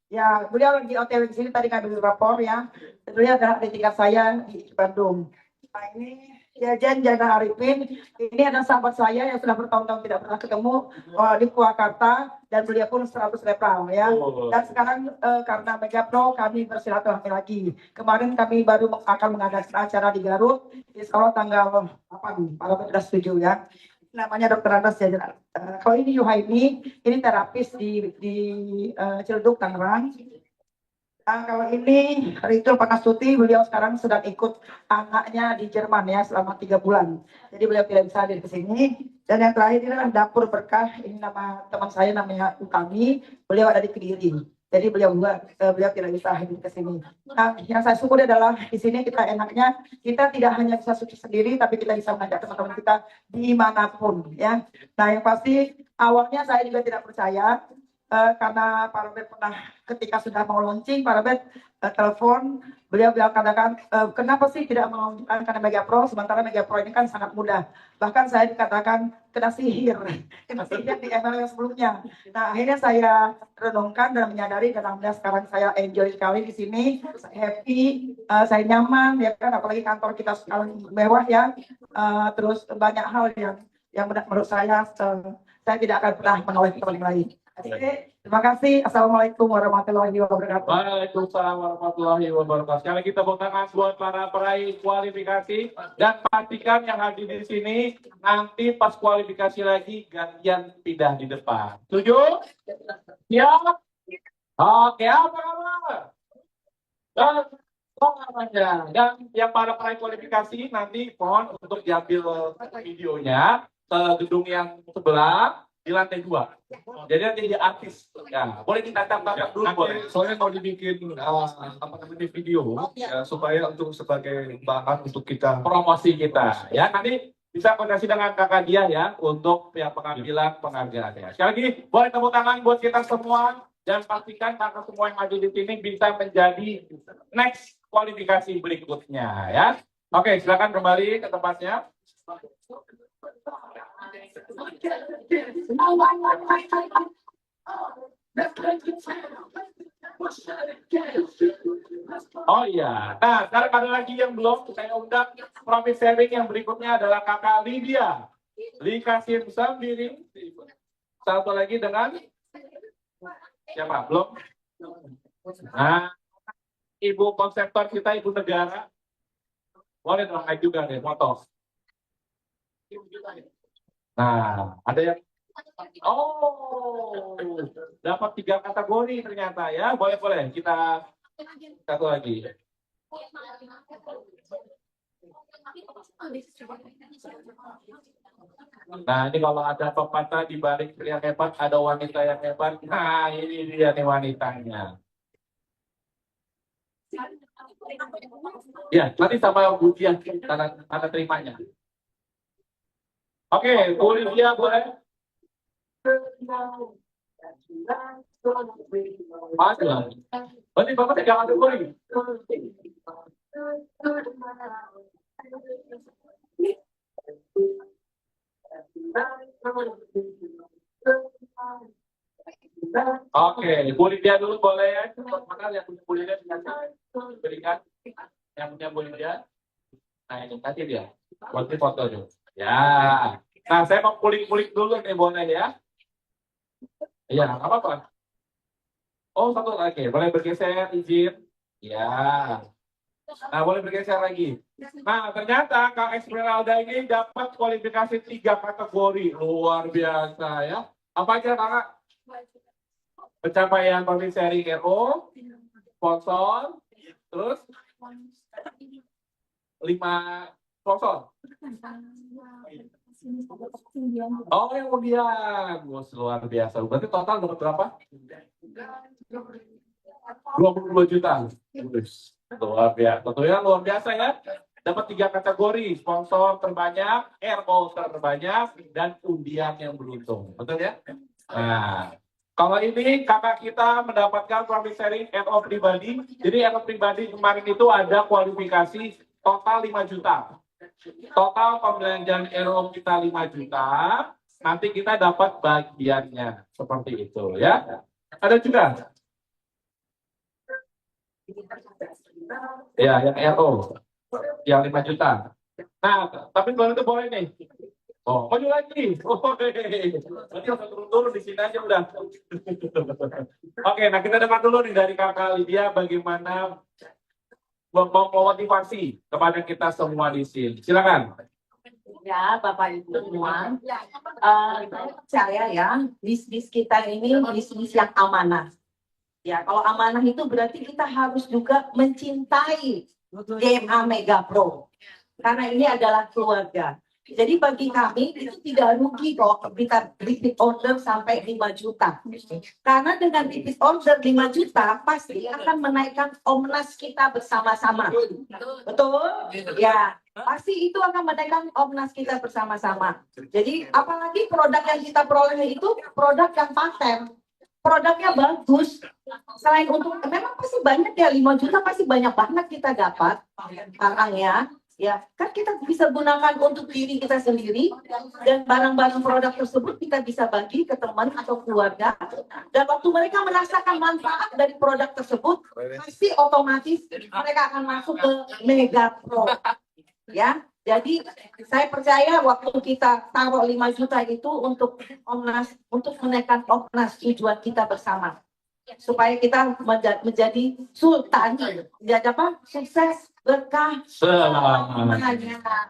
Ya, beliau lagi OTW di sini tadi ngambil rapor ya. Beliau adalah adik tingkat saya di Bandung. Nah ini Jajan Jana Arifin, ini adalah sahabat saya yang sudah bertahun-tahun tidak pernah ketemu di Purwakarta, dan beliau pun 100 referral ya. Dan sekarang karena Mega Pro kami bersilaturahmi lagi. Kemarin kami baru akan mengadakan acara di Garut, insya Allah tanggal 8, kalau sudah setuju ya. Namanya Dr. Anas Jajan. Kalau ini Yuhaini, ini terapis di Ciledug, Tangerang. Nah, kalau ini Ritul Panasuti, beliau sekarang sedang ikut anaknya di Jerman ya selama 3 bulan. Jadi beliau tidak bisa hadir ke sini. Dan yang terakhir ini adalah Dapur Berkah. Ini nama teman saya namanya Ukami. Beliau ada di Kediri. Jadi beliau tidak bisa hadir ke sini. Nah, yang saya syukuri adalah di sini kita enaknya kita tidak hanya bisa sukses sendiri, tapi kita bisa mengajak teman-teman kita dimanapun ya. Nah, yang pasti awalnya saya juga tidak percaya. Karena Pak Robert pernah ketika sudah mau launching, Pak Robert telepon, beliau katakan kenapa sih tidak melanjutkan karena Mega Pro, sementara Mega Pro ini kan sangat mudah. Bahkan saya dikatakan kena sihir di email yang sebelumnya. Nah, akhirnya saya renungkan dan menyadari, dan alhamdulillah sekarang saya enjoy sekali di sini, saya happy, saya nyaman ya kan, apalagi kantor kita sekarang mewah ya. Terus banyak hal yang menurut saya tidak akan pernah menoleh tempat yang lain. Terima kasih. Assalamualaikum warahmatullahi wabarakatuh. Waalaikumsalam warahmatullahi wabarakatuh. Sekali lagi tepuk tangan buat para peraih kualifikasi, dan pastikan yang hadir di sini nanti pas kualifikasi lagi gantian pindah di depan. Setuju? Siap? Oke, apa kabar? Dan yang para peraih kualifikasi nanti mohon untuk diambil videonya ke gedung yang sebelah di lantai 2. Jadi nanti jadi artis. Ya, boleh kita tangkap dulu, boleh. Soalnya mau dibikin video ya, supaya untuk sebagai bahan untuk kita Promosi kita. Ya, nanti bisa koordinasi dengan kakak dia ya untuk yang pengambilan penghargaannya. Sekali lagi, boleh tepuk tangan buat kita semua, dan pastikan kakak semua yang ada di sini bisa menjadi next kualifikasi berikutnya ya. Oke, silakan kembali ke tempatnya. Oh iya, nah sekarang ada lagi yang belum saya undang profit sharing yang berikutnya adalah kakak Lydia Likasim Sambiring. Satu lagi dengan siapa? Belum? Nah, ibu konseptor kita, ibu negara, boleh dong naik juga nih foto. Nah, ada yang dapat 3 kategori ternyata ya. Boleh kita satu lagi. Nah, ini kalau ada pepatah di balik pria hebat ada wanita yang hebat. Nah, ini dia nih wanitanya. Ya, nanti sama Bu Dian tanda terimanya. Oke, Bu Lydia boleh. Mas lagi. Berarti Bapak tidak kategori. Oke, Bu Lydia dulu boleh ya. Mana yang punya Bu Lydia berikan yang punya Bu Lydia. Nah, ini tadi dia. Buat foto dulu. Ya. Nah, saya mau kulik-kulik dulu nih, boleh ya. Iya, nggak apa-apa. Oh, satu lagi. Boleh bergeser, izin. Ya. Nah, boleh bergeser lagi. Nah, ternyata Kak Esmeralda ini dapat kualifikasi 3 kategori. Luar biasa ya. Apa aja, Kakak? Pencapaian profit sharing RO, sponsor, terus 5 sponsor. Oh, yang kemudian. Wah, luar biasa. Berarti total dapat berapa? 22 juta. Luar biasa. Tentunya luar biasa ya. Dapat 3 kategori, sponsor terbanyak, RO terbanyak, dan undian yang beruntung. Betul ya? Nah, kalau ini kakak kita mendapatkan profit sharing RO pribadi. Jadi RO pribadi kemarin itu ada kualifikasi total 5 juta. Total pembelanjaan RO kita 5 juta. Nanti kita dapat bagiannya. Seperti itu ya. Ada juga? Ya, yang RO. Yang 5 juta. Nah, tapi kalau itu boleh nih. Oh, maju lagi. Oh, nanti langsung turun-turun di sini aja udah. Oke, nah kita dengar dulu nih dari Kakak Lydia bagaimana memotivasi kepada kita semua di sini. Silakan. Ya, Bapak Ibu semua, saya percaya ya, bisnis kita ini bisnis yang amanah. Ya, kalau amanah itu berarti kita harus juga mencintai GMA Mega Pro. Karena ini adalah keluarga. Jadi bagi kami itu tidak rugi kok kita repeat order sampai 5 juta. Karena dengan repeat order 5 juta pasti akan menaikkan omnas kita bersama-sama. Betul? Ya, pasti itu akan menaikkan omnas kita bersama-sama. Jadi apalagi produk yang kita peroleh itu produk yang paten. Produknya bagus. Selain untuk memang pasti banyak ya 5 juta pasti banyak banget kita dapat barangnya. Ya, kan kita bisa gunakan untuk diri kita sendiri dan barang-barang produk tersebut kita bisa bagi ke teman atau keluarga. Dan waktu mereka merasakan manfaat dari produk tersebut, pasti otomatis mereka akan masuk ke Mega Pro. Ya, jadi saya percaya waktu kita taruh 5 juta itu untuk omnas, untuk menaikkan omnas tujuan kita bersama. Supaya kita menjadi sultan, jadi apa? Sukses, berkah, selamanya.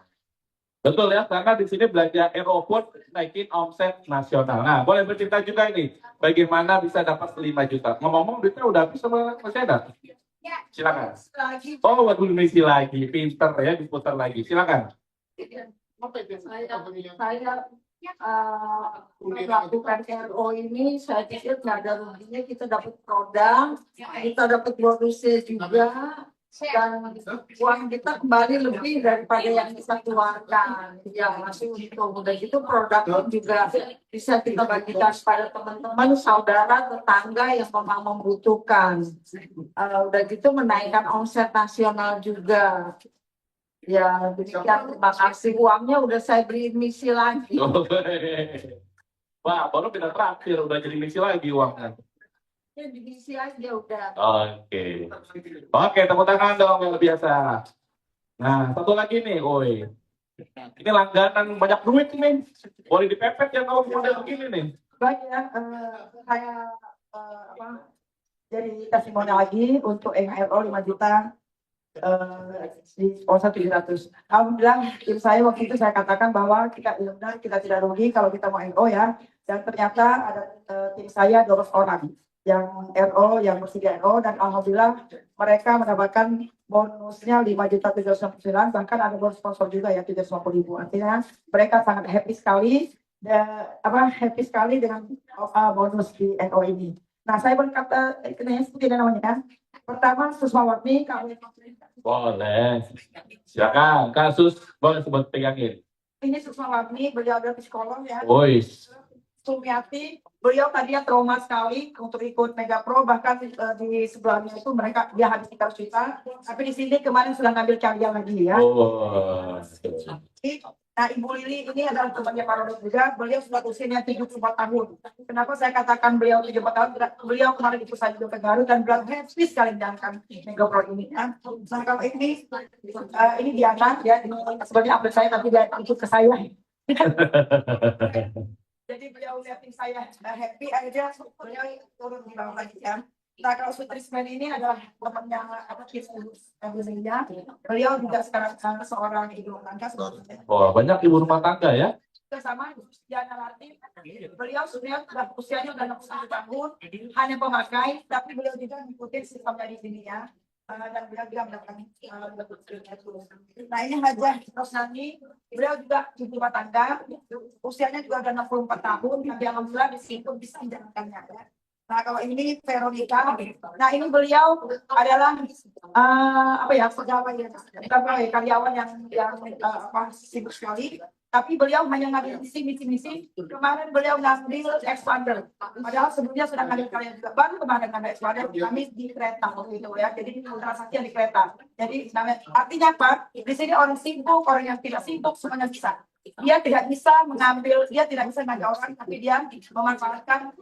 Betul ya, karena di sini belanja RO pun naikin omset nasional. Nah, boleh bercerita juga ini, bagaimana bisa dapat 5 juta. Ngomong-ngomong, duitnya udah habis sama masih ada? Silakan. Oh, buat misi lagi, pinter ya, diputar lagi. Silakan. Saya melakukan RO ini saya pikir nggak ada ruginya, kita dapat produk, kita dapat bonusnya juga, dan uang kita kembali lebih daripada yang kita keluarkan. Ya, masih itu udah gitu produknya juga bisa kita bagikan pada teman-teman, saudara, tetangga yang memang membutuhkan. Udah gitu menaikkan omset nasional juga. Ya, demikian, terima kasih. Uangnya udah saya beli misi lagi. Wah, baru pindah terakhir, udah jadi misi lagi uangnya. Ya, di misi aja udah. Oke. Oke, tepuk tangan dong yang biasa. Nah, satu lagi nih, oi. Ini langganan banyak duit nih. Boleh dipepet ya kalau model begini nih. Baik ya, saya jadi testimoni lagi untuk MRO 5 juta. Di sponsor 700. Alhamdulillah tim saya waktu itu saya katakan bahwa kita benar kita tidak rugi kalau kita mau RO ya. Dan ternyata ada tim saya 12 orang yang RO, yang bersedia RO, dan alhamdulillah mereka mendapatkan bonusnya 5.799, bahkan ada bonus sponsor juga ya 750.000. Artinya mereka sangat happy sekali happy sekali dengan bonus di RO ini. Nah, saya berkata seperti namanya. Pertama, Susma Warni, kami boleh. Silakan, kasus boleh sebut pegangin. ini Susma Warni, beliau adalah psikolog ya. Boys. Sumiati, beliau tadinya trauma sekali untuk ikut Mega Pro, bahkan di sebelahnya itu dia habis 300 juta, tapi di sini kemarin sudah ngambil karya lagi ya. Oh. Nah, Ibu Lili ini adalah temannya Pak Rodot juga, beliau sudah usianya 74 tahun. Kenapa saya katakan beliau 74 tahun? Beliau kemarin ikut saya juga ke Garut dan beliau happy sekali menjalankan Mega Pro ini. Ya. Nah, kalau ini Diana, ya, ini sebagai update saya, tapi dia ikut ke saya. Jadi beliau lihatin saya happy, akhirnya beliau turun di bawah lagi ya. Nah, kalau Sutrisman ini adalah temannya apa Indonesia. Beliau juga sekarang seorang ibu rumah tangga. Oh, banyak ibu rumah tangga ya. Sama Diana Latif, beliau sebenarnya sudah usianya udah 61 tahun, hanya pemakai, tapi beliau juga mengikuti sistemnya di sini ya. Dan beliau juga mendapatkan nah ini Hajah Rosani, beliau juga ibu rumah tangga, usianya juga udah 64 tahun, tapi alhamdulillah di sini pun bisa menjalankannya ya. Nah kalau ini Veronica, nah ini beliau adalah apa ya pegawai karyawan yang sibuk sekali. Tapi beliau hanya ngambil misi. Kemarin beliau ngambil expander. Padahal sebelumnya sudah ngambil kalian juga. Baru kemarin ngambil expander, kami di kereta gitu ya. Jadi transaksi di kereta. Jadi artinya apa? Di sini orang sibuk, orang yang tidak sibuk semuanya bisa. Dia tidak bisa mengambil, dia tidak bisa ngajak orang, tapi dia memanfaatkan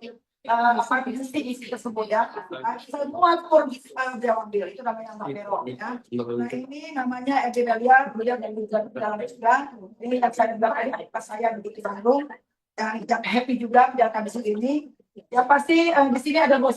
isi tersebut ya. Semua tur beliau ambil, itu namanya Mbak Vero ya. Nah ini namanya Edi Melia, beliau dari dalam juga. Ini yang saya bilang tadi adik pas saya di Bandung yang happy juga menjalankan bisnis ini. Ya pasti di sini ada bos.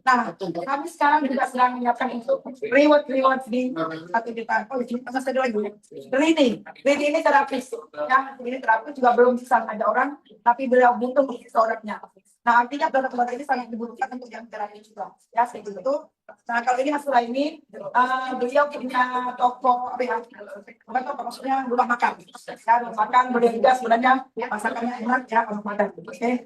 Nah kami sekarang juga sedang menyiapkan untuk reward di 1 juta. Oh masih ada lagi. Rini ini terapis ya. Ini terapis juga belum bisa ada orang, tapi beliau butuh seorangnya. Nah, artinya produk-produk ini sangat dibutuhkan untuk yang terapi juga. Ya, seperti itu. Nah, kalau ini Hasra ini, beliau punya toko, maksudnya rumah makan. Ya, rumah makan, beliau juga sebenarnya masakannya enak ya, kalau makan. Oke.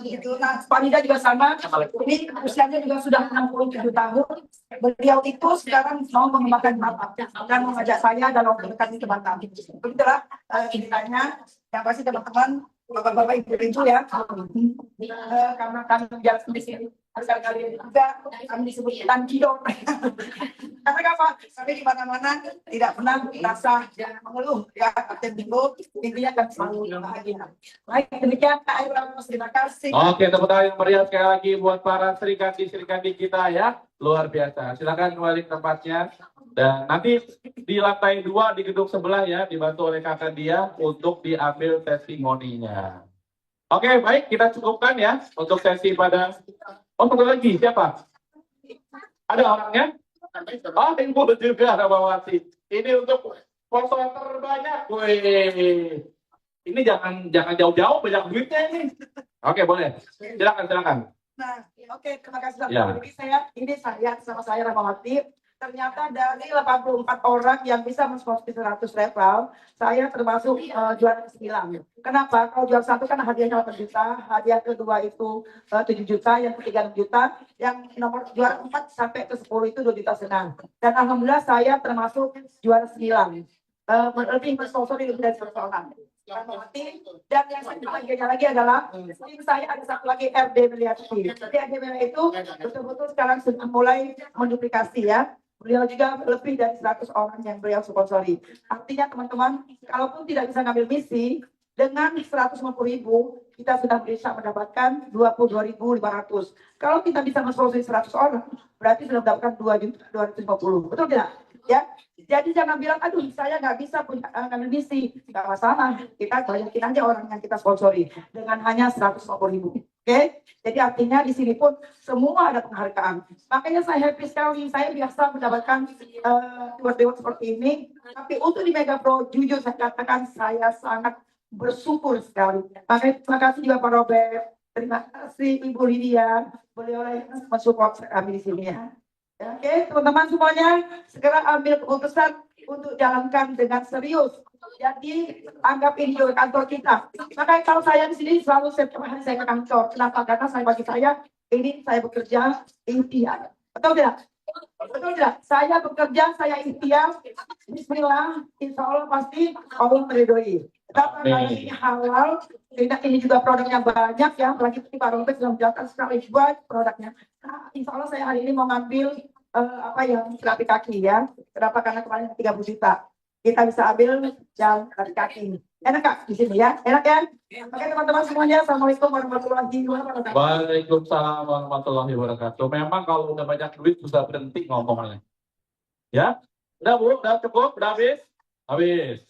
Gitu. Nah, Pak Nida juga sama. Ini usianya juga sudah 67 tahun. Beliau itu sekarang mau mengembangkan Batam dan mengajak saya dalam mendekati ke Batam. Begitulah ceritanya. Yang pasti teman-teman, bapak-bapak ibu ya, karena kami jalan di sini kali juga kami disebut tangkidong. Karena apa? Kami di mana-mana tidak pernah merasa mengeluh ya, tentu intinya kan selalu bahagia. Baik, demikian Kak Ayu Ramos, terima kasih. Oke, tepuk tangan yang meriah sekali lagi buat para serikandi kita ya, luar biasa. Silakan kembali ke tempatnya. Dan nanti di lantai 2 di gedung sebelah ya, dibantu oleh kakak dia untuk diambil testimoninya. Oke, baik, kita cukupkan ya untuk sesi pada. Oh, satu lagi, siapa? Ada orangnya? Oh, Ibu juga, Rahmawati. Ini untuk foto terbanyak. Wih. Ini jangan jauh-jauh, banyak duitnya ini. Oke, boleh. Silakan. Nah, oke, terima kasih. Ya. Ini saya sama saya Rahmawati. Ternyata dari 84 orang yang bisa mensponsori 100 level, saya termasuk juara 9. Kenapa? Kalau juara 1 kan hadiahnya 8 juta, hadiah kedua itu 7 juta, yang ketiga 6 juta, yang nomor juara 4 sampai ke 10 itu 2 juta senang. Dan alhamdulillah saya termasuk juara 9. Lebih mensponsori lebih dari 100 orang. Dan yang satu lagi adalah tim saya ada satu lagi RD Meliati. Jadi RD Meliati itu betul-betul sekarang sudah mulai menduplikasi ya. Beliau juga lebih dari 100 orang yang beliau sponsori. Artinya teman-teman, kalaupun tidak bisa ngambil misi, dengan 150.000 kita sudah bisa mendapatkan 22.500. Kalau kita bisa mensponsori 100 orang, berarti sudah mendapatkan 2.250. Betul tidak? Ya. Jadi jangan bilang, aduh saya nggak bisa punya ngambil misi. Nggak masalah, kita banyakin aja orang yang kita sponsori dengan hanya 150.000. Oke, jadi artinya di sini pun semua ada penghargaan. Makanya saya happy sekali, saya biasa mendapatkan reward seperti ini. Tapi untuk di Mega Pro, jujur saya katakan saya sangat bersyukur sekali. Makanya terima kasih juga Pak Robert, terima kasih Ibu Lydia, beliau yang mensupport kami di sini ya. Oke, teman-teman semuanya, segera ambil keputusan untuk jalankan dengan serius. Jadi anggap ini juga kantor kita. Makanya kalau saya di sini selalu setiap hari saya ke kantor. Kenapa? Karena saya bagi saya ini saya bekerja ikhtiar. Betul tidak? Betul tidak? Saya bekerja, saya ikhtiar. Bismillah, insya Allah pasti Allah meridhoi. Tapi ini halal, ini juga produknya banyak ya. Apalagi Pak Robert sudah menjelaskan sekali buat produknya. Nah, insya Allah saya hari ini mau ngambil apa yang terapi kaki ya. Kenapa? Karena kemarin 30 juta. Kita bisa ambil jalan kaki. Enak Kak di sini ya? Enak ya? Oke teman-teman semuanya, Assalamualaikum warahmatullahi wabarakatuh. Waalaikumsalam warahmatullahi wabarakatuh. Memang kalau udah banyak duit susah berhenti ngomongnya. Ya? Udah Bu, udah cukup, udah habis? Habis.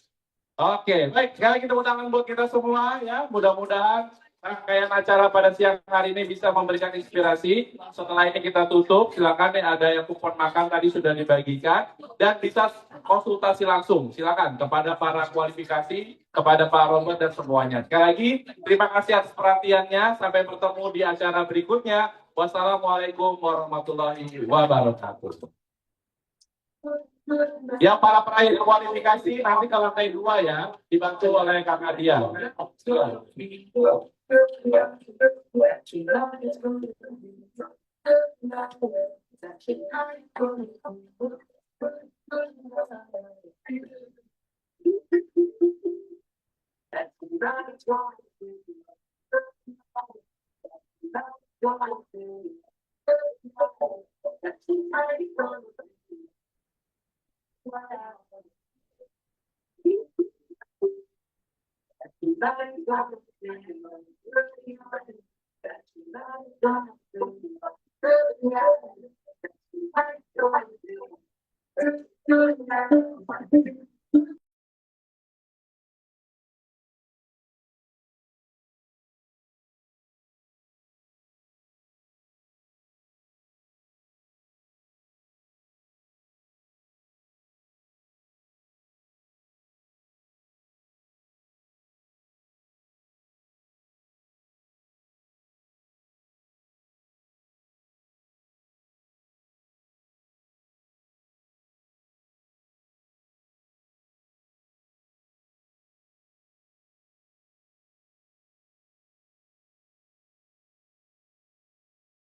Oke, baik. Sekali lagi tepuk tangan buat kita semua ya. Mudah-mudahan rangkaian acara pada siang hari ini bisa memberikan inspirasi. Setelah ini kita tutup. Silakan nih ada yang kupon makan tadi sudah dibagikan dan bisa konsultasi langsung. Silakan kepada para kualifikasi, kepada Pak Robert dan semuanya. Sekali lagi terima kasih atas perhatiannya. Sampai bertemu di acara berikutnya. Wassalamualaikum warahmatullahi wabarakatuh. Ya, para peraih kualifikasi nanti ke lantai 2 ya, dibantu oleh Kak Nadia.